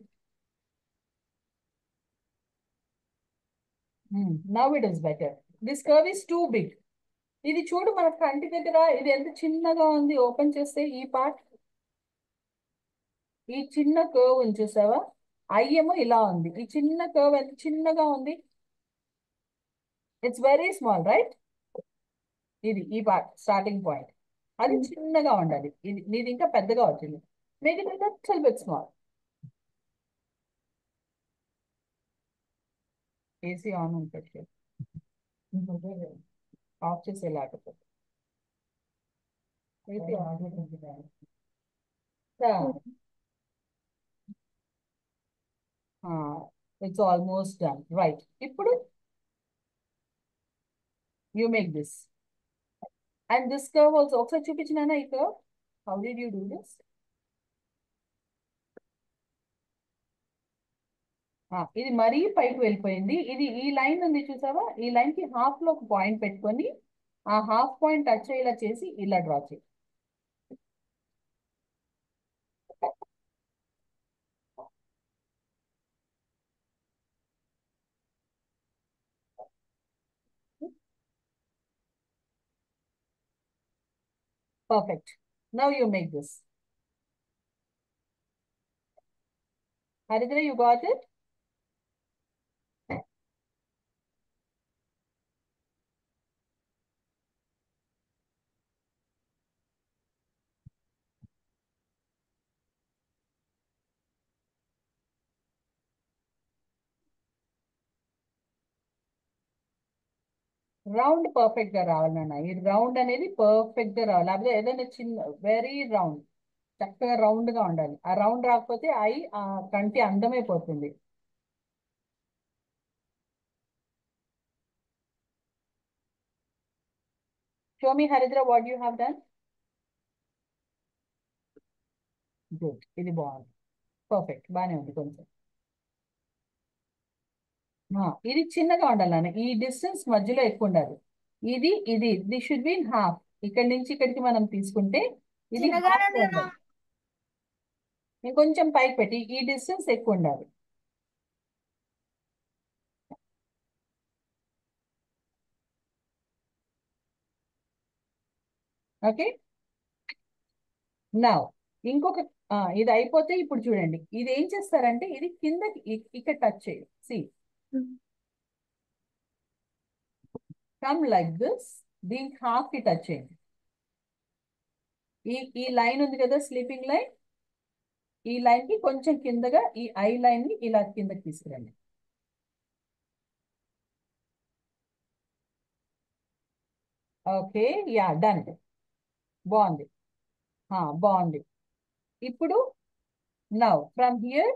Now it is better. This curve is too big. ఇది చూడు, మన కంటి దగ్గర ఇది ఎంత చిన్నగా ఉంది. ఓపెన్ చేస్తే ఈ పార్ట్, ఈ చిన్న కర్వ్ ఉంచేసావా? ఐ ఏమో ఇలా ఉంది. ఈ చిన్న కర్వ్ ఎంత చిన్నగా ఉంది. It's very small, right? ఇది ఈ పార్ట్ స్టార్టింగ్ పాయింట్ అది చిన్నగా ఉండాలి. ఇది నీది ఇంకా పెద్దగా వచ్చింది. Make it little bit small. AC on ఉంటుంది, ఆఫ్ చేసే లేకపోతే ఏసీ ఆన్ ఉంటుంది. It's almost done, right? ఇప్పుడు you make this and this curve also. ఒకసారి చూపించినానా ఈ curve? How did you do this? ఇది మరీ పైకి వెళ్ళిపోయింది. ఇది ఈ లైన్ ఉంది చూసావా? ఈ లైన్ కి హాఫ్ లో ఒక పాయింట్ పెట్టుకొని ఆ హాఫ్ పాయింట్ టచ్ అయ్యేలా చేసి ఇలా డ్రా చేయి. Perfect. Now you make this. Haridra, you got it? Round perfect గా రావాలి నాన్న. ఈ రౌండ్ అనేది పర్ఫెక్ట్ గా రావాలి. లేకపోతే ఏదైనా చిన్న వెరీ రౌండ్, చక్కగా రౌండ్ గా ఉండాలి. ఆ రౌండ్ రాకపోతే ఆ కంటి అందమైపోతుంది. Show me, Haridra, what you have done. Good, ఇది బాగుంది. పర్ఫెక్ట్, బాగానే ఉంది. కొంచెం ఇది చిన్నగా ఉండాలి నాన్న. ఈ డిస్టెన్స్ మధ్యలో ఎక్కువ ఉండాలి. ఇది షుడ్ బి హాఫ్. ఇక్కడి నుంచి ఇక్కడికి మనం తీసుకుంటే ఇది చిన్నగానే హాఫ్ ఉంది కదా. ఉండాలి. ఇంకొంచెం పైకి పెట్టి ఈ డిస్టెన్స్ ఎక్కువ ఉండాలి. ఓకే, నా ఇంకొక ఇది అయిపోతే ఇప్పుడు చూడండి, ఇది ఏం చేస్తారంటే ఇది కిందకి ఇక్కడ టచ్ చేయండి. See, come like this. దీనికి హాఫ్ కి టచ్ చేయండి. ఈ లైన్ ఉంది కదా, స్లీపింగ్ లైన్, ఈ లైన్ కి కొంచెం కిందగా ఈ ఐ లైన్ ని ఇలా కిందకి తీసుకురండి. Okay, yeah, done. బాగుంది, బాగుంది. ఇప్పుడు now from here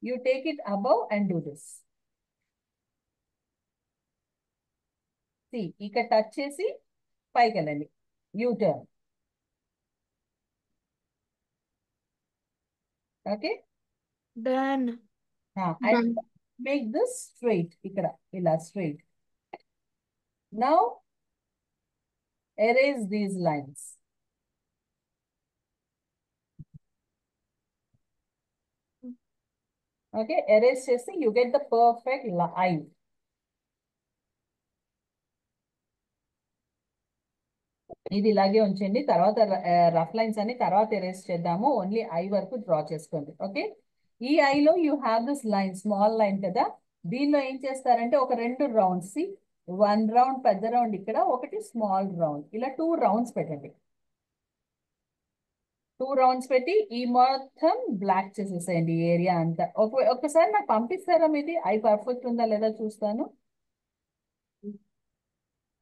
you take it above and do this. See, ఇక్కడ టచ్ చేసి పైకి వెళ్ళండి. You turn. Okay, done. And make this straight. ఇక్కడ ఇలా straight. Now erase these lines. ఓకే, ఎరేజ్ చేస్తే you get the perfect eye. ఇది ఇలాగే ఉంచండి, తర్వాత రఫ్ లైన్స్ అని తర్వాత ఎరేజ్ చేద్దాము. ఓన్లీ ఐ వరకు డ్రా చేసుకోండి. ఓకే, ఈ ఐలో you have this line, small line కదా, దీనిలో ఏం చేస్తారంటే ఒక 2 రౌండ్స్, 1 రౌండ్ పెద్ద రౌండ్ ఇక్కడ, ఒకటి స్మాల్ రౌండ్, ఇలా 2 రౌండ్స్ పెట్టండి. 2 రౌండ్స్ పెట్టి ఈ మొత్తం బ్లాక్ చేసేసేయండి ఈ ఏరియా అంతా. ఒక్కసారి నాకు పంపిస్తారా మీది, ఐ పర్ఫెక్ట్ ఉందా లేదా చూస్తాను,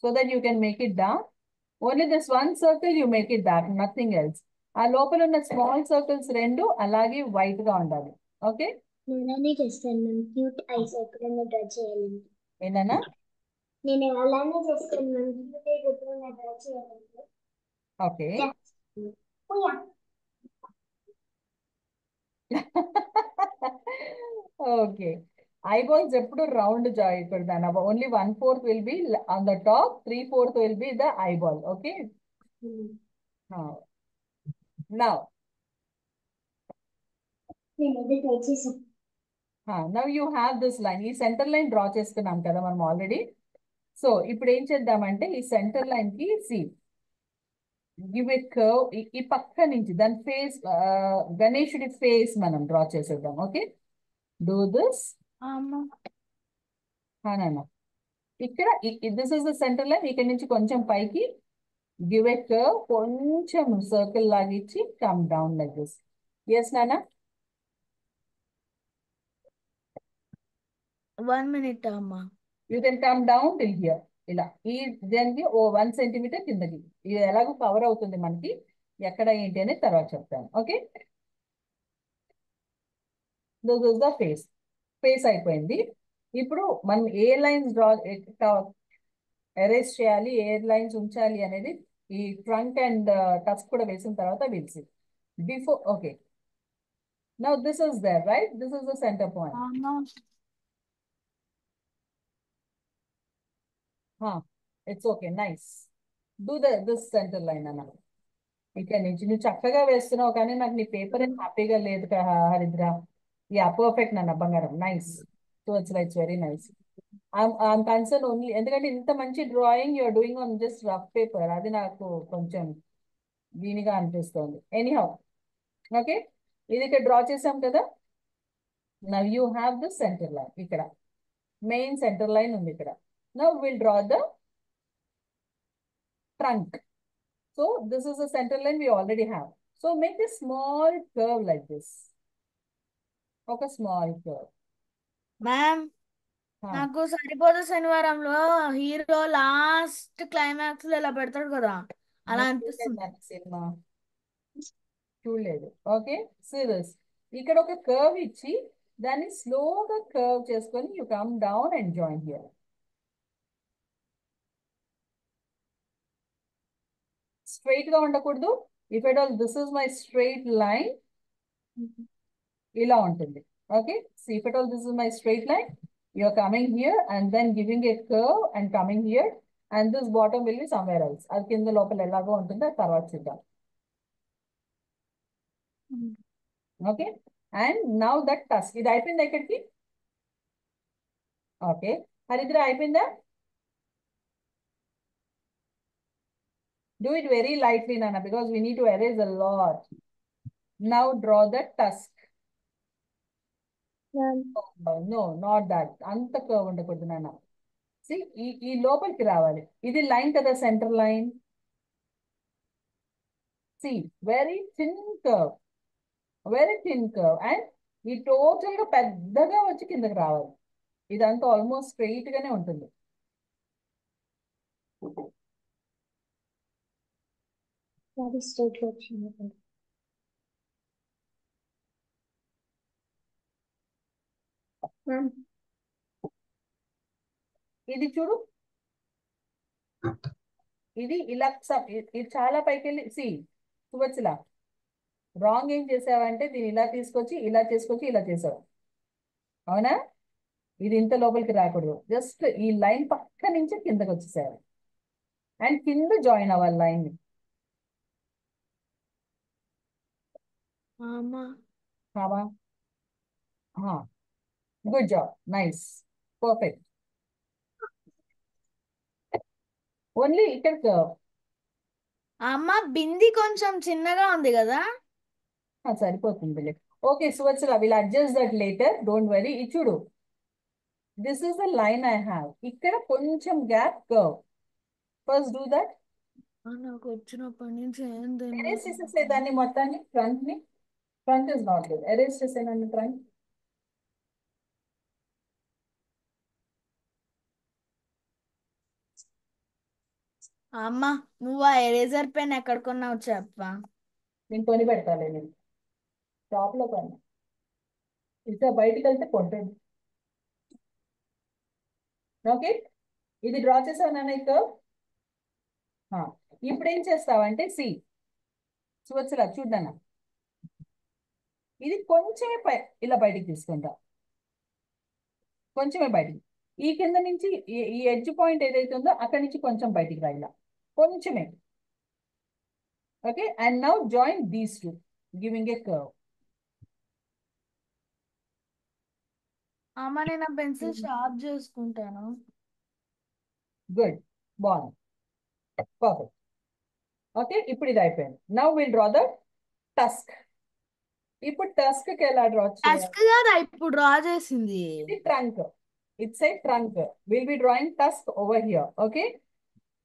so that you can make it dark. Only this 1 circle you make it dark, nothing else. ఆ లోపల ఉన్న స్మాల్ సర్కిల్స్ 2 అలాగే వైట్ గా ఉండాలి. ఓకే, అలానే చేస్తాను మ్యామ్, క్యూట్ ఐస్ ఎప్పుడైనా డ్రా చేయాలంటే. ఏనా? నేను అలానే చేస్తాను మ్యామ్, క్యూట్ ఐస్ ఎప్పుడైనా డ్రా చేయాలంటే. ఓకే. ఓకే, ఐబాల్స్ ఎప్పుడు రౌండ్ చేయకూడదు అన్న, only 1/4 will be on the top, 3/4 will be the eyeball. Okay, now నేను అది ట్రై చేశాను. Now you have this line, ఈ సెంటర్ లైన్ డ్రా చేసుకున్నాం కదా మనం ఆల్రెడీ. సో ఇప్పుడు ఏం చేద్దామంటే ఈ సెంటర్ లైన్ కి సి గివ్ ఎ కర్వ్, ఈ పక్క నుంచి దాని ఫేస్, గణేశుడి ఫేస్ మనం డ్రా చేసేద్దాం. Okay, do this. అమ్మా ఇక్కడ this is the center line, ఇక్కడ నుంచి కొంచెం పైకి గివ్ ఎ కర్వ్, కొంచెం సర్కిల్ లాగిచ్చి come down like this. Yes నానా? 1 minute అమ్మా. You can come down till here, ఇలా ఈ దానికి 1 సెంటీమీటర్ కిందకి. ఇది ఎలాగో కవర్ అవుతుంది మనకి, ఎక్కడ ఏంటి అనేది తర్వాత చెప్తాను. Okay, this is the face. Face అయిపోయింది. ఇప్పుడు మనం ఏ లైన్స్ డ్రా ఎరేజ్ చేయాలి, ఏ లైన్స్ ఉంచాలి అనేది ఈ ట్రంక్ అండ్ టచ్ కూడా వేసిన తర్వాత విల్సి before. Okay, now this is there right, this is the center point. అమ్మా it's okay, nice. Do this center line అన్న. ఇక్కడ నుంచి నువ్వు చక్కగా వేస్తున్నావు, కానీ నాకు నీ పేపర్ ఏం హ్యాపీగా లేదు హరిద్ర. యా, పర్ఫెక్ట్ నాన్న, బంగారం, nice. So it's very nice. I'm concern only, ఎందుకంటే ఇంత మంచి drawing you're doing on just rough paper, అది నాకు కొంచెం దీనిగా అనిపిస్తుంది. ఎనీహౌ, ఓకే, ఇది ఇక్కడ డ్రా చేసాం కదా. Now you have the center line, ఇక్కడ మెయిన్ సెంటర్ లైన్ ఉంది ఇక్కడ. Now will draw the trunk. So this is the center line we already have. So make a small curve like this. Okay, small curve. Ma'am, Huh. నాకు సరిపోదు శనివారంలో hero last climax లో ఇలా పెడతాడు కదా, అలా అనిపిస్తుంది. సినిమా చూడలేదు. Okay, serious. ఇక్కడ ఒక కర్వ్ ఇచ్చి దాన్ని స్లోగా కర్వ్ చేసుకొని you come down and join here. Straight గా ఉండకూడదు. If at all this is my straight line, ఇలా ఉంటుంది. Okay, so if at all this is my straight line, you are coming here and then giving a curve and coming here, and this bottom will be somewhere else. అది కింద లోపల ఎలాగో ఉంటుందో తర్వాత చూద్దాం. Okay, and now that tusk, ఇది అయిపోయిందా ఇక్కడికి? ఓకే, హరిద్ర అయిపోయిందా? Do it very lightly, Nana, because we need to erase a lot. Now draw the tusk. No, not that. అంత కర్వ్ ఉండకూడదు నాన్న. See, ఈ లోపలికి రావాలి. ఇది లైన్ కదా, centre line. See, very thin curve. Very thin curve. And ఈ total గా పెద్దగా వచ్చి కిందకి రావాలి. ఇదంతా ఆల్మోస్ట్ స్ట్రెయిట్ గానే ఉంటుంది. స్ట్రైట్ లో వచ్చింది. మ్యామ్, ఇది చూడు, ఇది ఇలా ఇది చాలా పైకి వెళ్ళి సి చూడొచ్చు. ఇలా రాంగ్ ఏం చేసావంటే దీన్ని ఇలా తీసుకొచ్చి ఇలా చేసుకొచ్చి ఇలా చేసావు, అవునా? ఇది ఇంత లోపలికి రాకూడదు, జస్ట్ ఈ లైన్ పక్క నుంచి కిందకి వచ్చేసారు అండ్ కింద జాయిన్ అవ్వాలి లైన్. అమ్మా కావా? Good job, nice, perfect. Only ఇక్కడ కర్వ్. అమ్మ బింది కొంచెం చిన్నగా ఉంది కదా. సరిపోతుంది. Okay Suvatsala, will adjust that later, don't worry. ఇది చూడు, this is the line I have. ఇక్కడ కొంచెం gap curve. First do that. నాకు వచ్చినప్పటి నుంచి ఏం ఎరేస్ చేసేసే దాన్ని మొత్తాన్ని, ఫ్రంట్ ని. Front is not good. Erase చేసేనండి ఫ్రంట్. అమ్మ నువ్వు ఆ ఎరేజర్ పెన్ ఎక్కడ కొన్నావు చెప్పా. నేను కొని పెడతాలే, నేను షాప్ లో కొన్నా. ఇంకా బయటికి వెళ్తే కొంటాను. ఓకే, ఇది డ్రా చేసావు నాన్న కర్వ్. ఇప్పుడు ఏం చేస్తావంటే సి సువత్సల, చూడన్నా, ఇది కొంచెమే ఇలా బయటికి తీసుకుంటా, కొంచెమే బయటికి. ఈ కింద నుంచి ఈ ఎడ్జ్ పాయింట్ ఏదైతే ఉందో అక్కడి నుంచి కొంచెం బయటికి రా, ఇలా కొంచెమే. Okay, and now join these two, giving a curve. అమ్మ నేను పెన్సిల్ షార్ప్ చేసుకుంటాను. గుడ్, బాగుంది, పర్ఫెక్ట్. ఓకే, ఇప్పుడు ఇది అయిపోయింది. Now will draw the tusk. ఇప్పుడు టస్క్ కి ఎలా డ్రా చేయాలి? టస్క్ కదా ఇప్పుడు డ్రా చేసింది. ఇది trunk. It's a trunk. We'll be drawing tusk over here. Okay.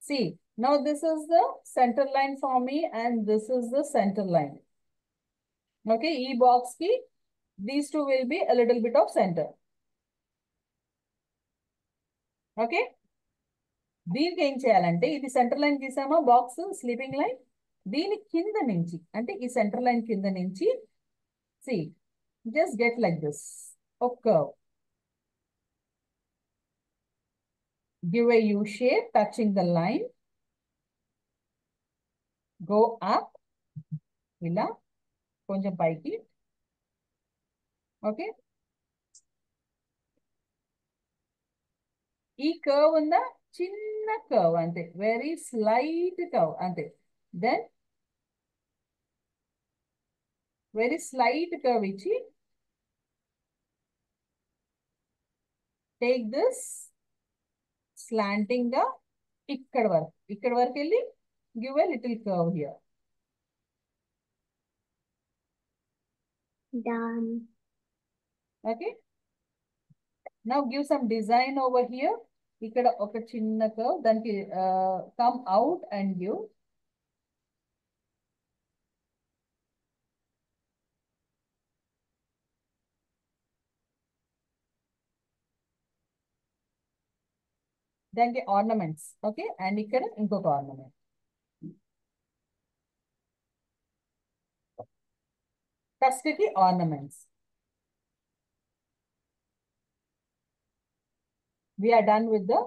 See, now this is the center line for me, and this is the center line. Okay. E box key, these two will be a little bit of center. Okay. దీనికి ఏం చేయాలంటే, ఇది center line గీసామా, box sleeping line. దీని కింద నుంచి, అంటే ఈ సెంటర్ లైన్ కింద నుంచి, see, just get like this, a curve. Give a U shape touching the line. Go up. ఇలా కొంచెం పైకి. ఓకే, ఈ కర్వ్ ఉందా, చిన్న కర్వ్ అంతే, వెరీ స్లైట్ కర్వ్ అంతే. దెన్ వెరీ స్లైట్ కర్వ్ ఇచ్చి, టేక్ దిస్ స్లాంటింగ్ గా ఇక్కడ వరకు వెళ్ళి, give a little curve here. Done. Okay. Now give some design over here. ఇక్కడ ఒక చిన్న కర్వ్, దానికి come out and give. దానికి ఆర్నమెంట్స్. ఓకే, అండ్ ఇక్కడ ఇంకొక ఆర్నమెంట్. టస్క్ కి ornaments. We are done with the.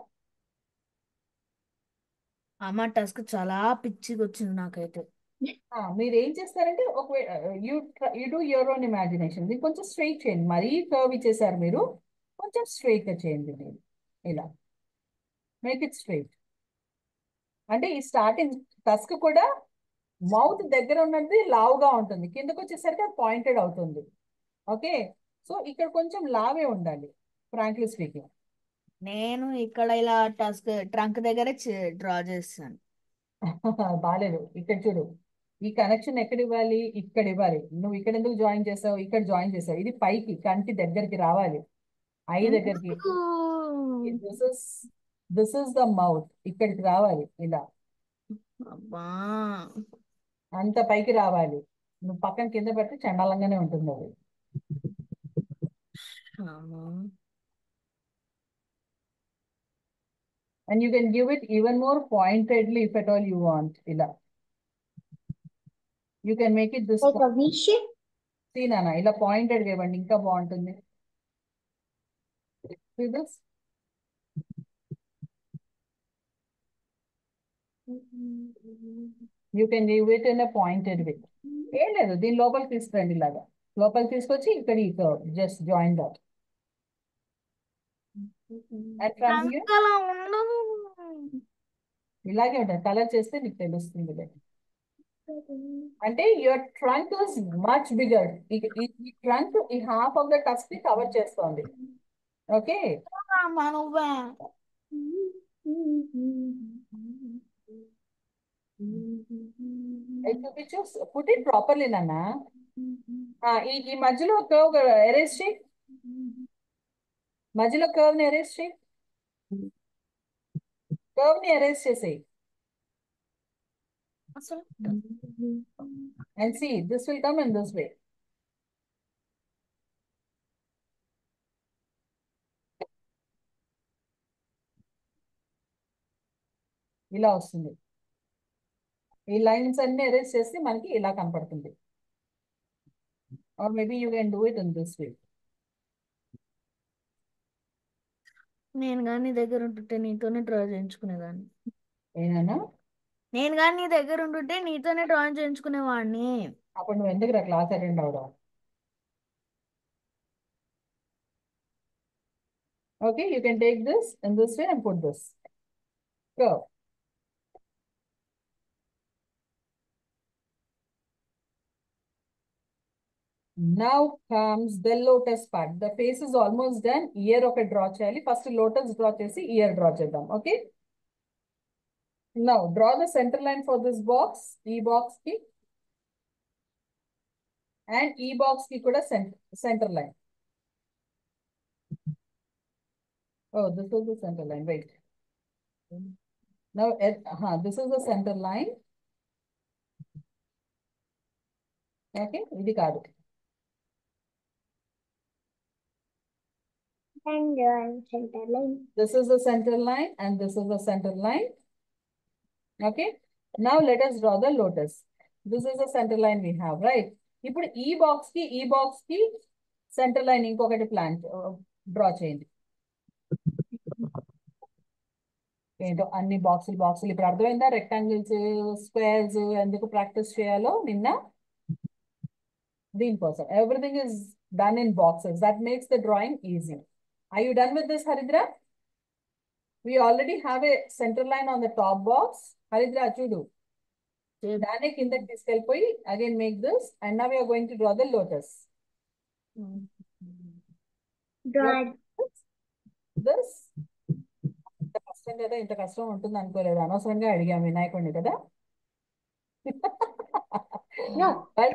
అమ్మ టస్క్ చాలా పిచ్చిగా వచ్చింది నాకైతే. మీరు ఏం చేస్తారంటే, you do your own imagination. దీన్ని కొంచెం స్ట్రైట్ చేయండి, మరీ కర్వ్ ఇచ్చేసారు మీరు, కొంచెం స్ట్రైట్ గా చేయండి. మీరు ఇలా మేక్ ఇట్ స్ట్రైట్. అంటే ఈ స్టార్టింగ్ టస్క్ కూడా మౌత్ దగ్గర ఉన్నది లావుగా ఉంటుంది, కిందకు వచ్చేసరికి అది పాయింటెడ్ అవుతుంది. ఓకే, సో ఇక్కడ కొంచెం లావే ఉండాలి, ఫ్రాంక్లీ స్పీకింగ్. నేను ఇక్కడ ఇలా టస్క్ ట్రంక్ దగ్గర డ్రా చేస్తాను. బాలేదు. ఇక్కడ చూడు, ఈ కనెక్షన్ ఎక్కడ ఇవ్వాలి, ఇక్కడ ఇవ్వాలి. నువ్వు ఇక్కడ ఎందుకు జాయిన్ చేసావు, ఇక్కడ జాయిన్ చేసావు. ఇది పైకి కంటి దగ్గరికి రావాలి, ఐ దగ్గరికి. దిస్ ఇస్ ద మౌత్, ఇక్కడికి రావాలి ఇలా. అబ్బా అంత పైకి రావాలి. నువ్వు పక్కన కింద పెడితే చండాలంగానే ఉంటుంది అది. And you can give it even more pointedly if at all you want. ఇలా you can make it this. Like a V shape. See Nana, ఇలా పాయింటెడ్ ఇవ్వండి, ఇంకా బాగుంటుంది. See this? You can give it in a pointed way. ఏం లేదు, దీని లోపలికి తీసుకురండి, ఇలాగా లోపలికి తీసుకొచ్చి ఇక్కడ ఈ curve just join that. And from here, అలా ఉండదు. ఇలాగే ఉంటుంది. కలర్ చేస్తే నీకు తెలుస్తుంది. అంటే your trunk is much bigger. ఈ ట్రంక్ ఈ హాఫ్ ఆఫ్ ద టస్క్ ని కవర్ చేస్తుంది. Okay. అమ్మా నువ్వే. చూపించు. Put it properly, నాన్న. ఈ మధ్యలో కర్వ్ ఎరేస్ చేయి. మధ్యలో కర్వ్ ని ఎరేస్ చేయి. కర్వ్ ని ఎరేస్ చేసేయి. అసలు And see, this will come in this way. ఇలా వస్తుంది. ఈ లైన్స్ అన్ని ఎరేస్ చేస్తే మనకి ఇలా కనపడుతుంది. Or maybe you can do it in this way. నేను కానీ నీ దగ్గర ఉంటుంటే నీతోనే డ్రా చేయించుకునేదాన్ని. ఏనా? నేను కానీ నీ దగ్గర ఉంటుంటే నీతోనే డ్రాయింగ్ చేయించుకునేవాడిని. అప్పుడు నువ్వు ఎందుకు క్లాస్ అటెండ్ అవడం? Okay, you can take this in this way and put this curve. Now comes the lotus part. The face is almost done. Ear ఒక draw చేయాలి. First lotus draw చేసి ear draw చేద్దాం. Okay. Now draw the center line for this box. ఈ box కి and ఈ box కి కూడా center line. Oh, this is the center line. Wait. Now, this is the center line. Okay, ఇది కాదు. And center line. This is the center line and this is the center line. Okay. Now let us draw the lotus. This is the center line we have, right? ఇప్పుడు ఈ box కి center line ఇంకొకటి plant draw చేయండి. ఏంటో అన్ని బాక్సులు ఇప్పుడు అర్థమైందా? రెక్టాంగిల్స్, స్క్వేర్స్ ఎందుకు ప్రాక్టీస్ చేయాలో నిన్న దీనికోసం. Everything is done in boxes. That makes the drawing easy. Are you done with this, Haridra? We already have a center line on the top box. Haridra, చూడు. దాన్ని కిందకి తీసుకెళ్ళిపోయి again make this and now we are going to draw the lotus. Draw. This. కష్టం కదా, ఇంత కష్టం ఉంటుంది అనుకోలేదు. అనవసరంగా అడిగాము వినాయకుడిని కదా. No, but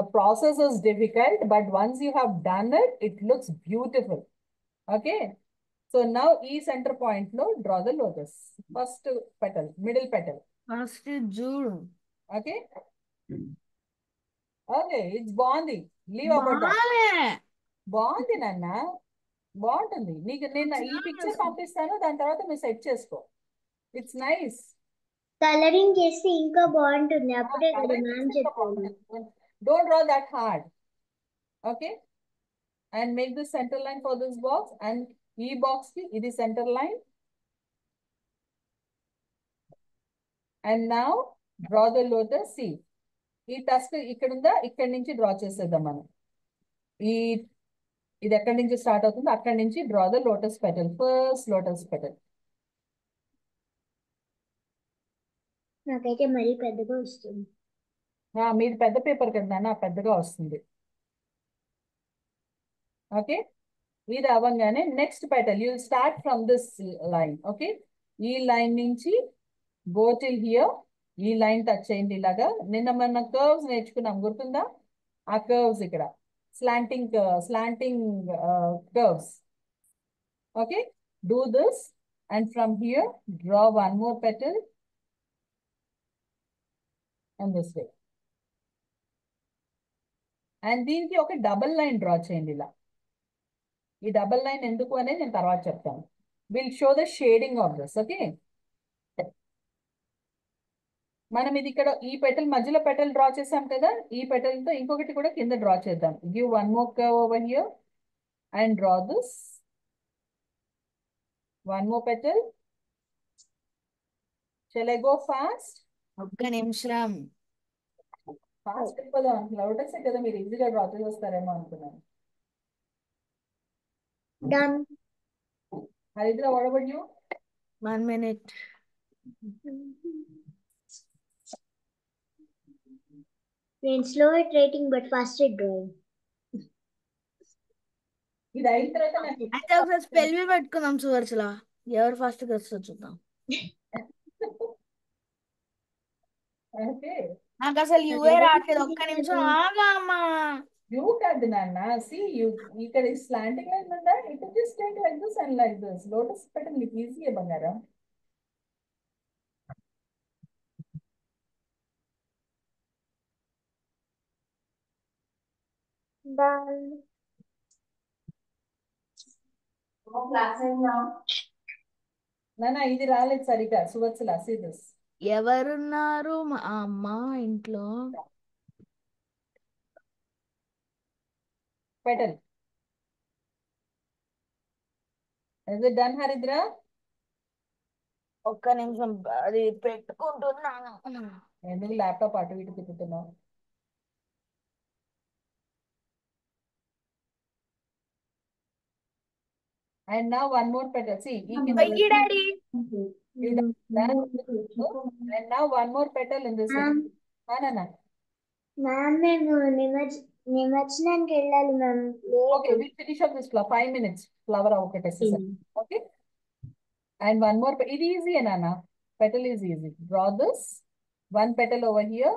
a process is difficult, but once you have done it, it looks beautiful. Okay. So now ఈ సెంటర్ పాయింట్ లో draw the lotus. First petal, middle petal. First చూడు. Okay. Okay, it's బాగుంది. Leave about that. బాగుంది నాన్న, బాగుంటుంది. నీకు నేను ఈ పిక్చర్ పంపిస్తాను, దాని తర్వాత మీరు సెట్ చేసుకో. It's nice. కలరింగ్ చేస్తే ఇంకా బాగుంటుంది. అప్పుడే కదా మ్యామ్ చెప్పాలి. Don't draw that hard. Okay. And make the center line for this box and ఈ box కి ఇది center line. And now draw the lotus. See, ఈ టస్క్ ఇక్కడ ఉందా, ఇక్కడ నుంచి డ్రా చేసేద్దాం మనం. ఇది ఎక్కడి నుంచి స్టార్ట్ అవుతుందో అక్కడి నుంచి draw the lotus petal. First lotus petal. నాకైతే మరీ పెద్దగా వస్తుంది. మీది పెద్ద పేపర్ కదా నా, పెద్దగా వస్తుంది. ఓకే. ఇది అవ్వగానే next petal you start from this line. Okay. ఈ లైన్ నుంచి గో టిల్ హియర్. ఈ లైన్ టచ్ అయింది ఇలాగా. నిన్న మన కర్వ్స్ నేర్చుకున్నాం, గుర్తుందా? ఆ కర్వ్స్ ఇక్కడ slanting curves. Okay, do this and from here draw one more petal and this way. And దీనికి ఒక డబుల్ లైన్ డ్రా చేయండి ఇలా. ఈ డబుల్ లైన్ ఎందుకు అనేది నేను తర్వాత చెప్తాను. Will show the shading of this. Okay. మనం ఇది ఇక్కడ ఈ పెటల్ మధ్యలో పెటల్ డ్రా చేసాం కదా, ఈ పెటల్ తో ఇంకొకటి కూడా కింద డ్రా చేద్దాం. Give one more curve over here and draw this. One more petal. Shall I go fast? ఒక్క నిమిషం. ఫాస్ట్ అయిపోదాం. లోటస్ కదా, మీరు ఈజీగా డ్రా చేస్తారేమో అనుకున్నాను. Done. Haridra, what about you? 1 minute. నేను slow at writing but fast at drawing. ఇది అయిన తర్వాత నాకు అయితే ఒకసారి స్పెల్ బి పెట్టుకుందాం సువర్చల, ఎవరు ఫస్ట్ వస్తుందో చూద్దాం. ఓకే నాకు అసలు యువే రావట్లేదు, ఒక్క నిమిషం ఆగా అమ్మా. యూ కాదు నాన్న, సి యూ ఇక్కడ స్లాంటింగ్ లైన్ ఉందా, it just take like this and like this. Lotus పెట్టండి మీకు ఈజీ బంగారం. Done. నాన్న ఇది రాలేదు సరిగా. సువత్సల సీ దిస్. ఎవరున్నారు మా అమ్మ ఇంట్లో? Petal. Is it done Haridra? ఒక్క నిమిషం అది పెట్టుకుంటున్నాను. ఎందుకు ల్యాప్టాప్ అటు ఇటు తిప్పుతున్నావు? And now one more petal. See, you can అయ్యి daddy. you done. And now one more petal in this. No. Ma'am మేము నిమజ్జనానికి వెళ్ళాలి ma'am. Okay, we'll finish up this flower. 5 minutes. Flower okay. Okay. And one more. It is easy, Nana. Petal is easy. Draw this. One petal over here.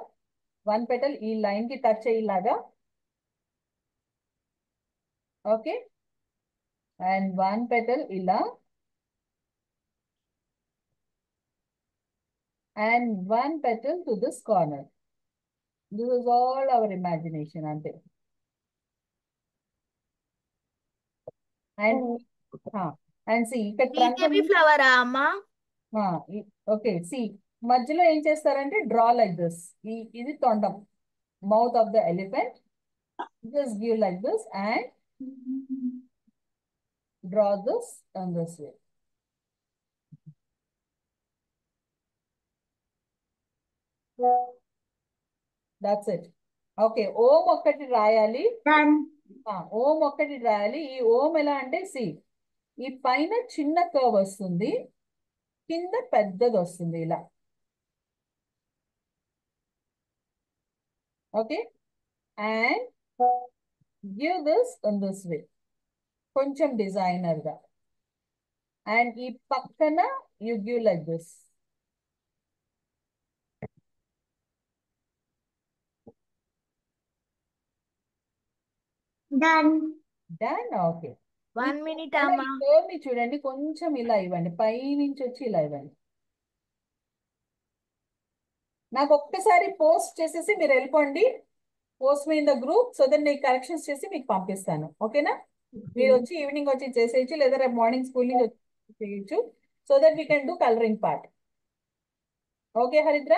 One petal ee line ki touch laga. Okay. And one petal ila. And one petal to this corner. This is all our imagination, ante. And see, ఇక్కడ బీకేబీ ఫ్లవరా అమ్మా? Okay C మధ్యలో ఏం చేస్తారంటే draw like this. ఇది తొండం, mouth of the elephant. Just give like this and draw this on this way. That's it. Okay, Om ఒక్కటి రాయాలి. ఓం ఒక్కటి రాయాలి. ఈ ఓం ఎలా అంటే సి, ఈ పైన చిన్న కర్వ్ వస్తుంది, కింద పెద్దది వస్తుంది ఇలా. Okay, and give this in this way, కొంచెం డిజైనర్ గా. అండ్ ఈ పక్కన you give like this. Done. Okay, 1 minute అమ్మా. ఈ కర్వ్ ని చూడండి, కొంచెం ఇలా ఇవ్వండి, పై నుంచి వచ్చి ఇలా ఇవ్వండి. నాకు ఒక్కసారి పోస్ట్ చేసేసి మీరు వెళ్ళిపోండి. Post me in the group so that నేను కరెక్షన్స్ చేసి మీకు పంపిస్తాను. ఓకేనా? మీరు వచ్చి ఈవినింగ్ వచ్చి చేసేయచ్చు, లేదా రేపు మార్నింగ్ స్కూల్ నుంచి వచ్చి చేయొచ్చు. So that we can do colouring part. Okay Haridra?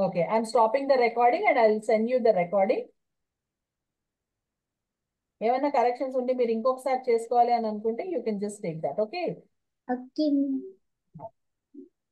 Okay, I'm stopping the recording and I will send you the recording. ఏమైనా కరెక్షన్స్ ఉంటే మీరు ఇంకొకసారి చేసుకోవాలి అని అనుకుంటే you can just take that. Okay. Okay.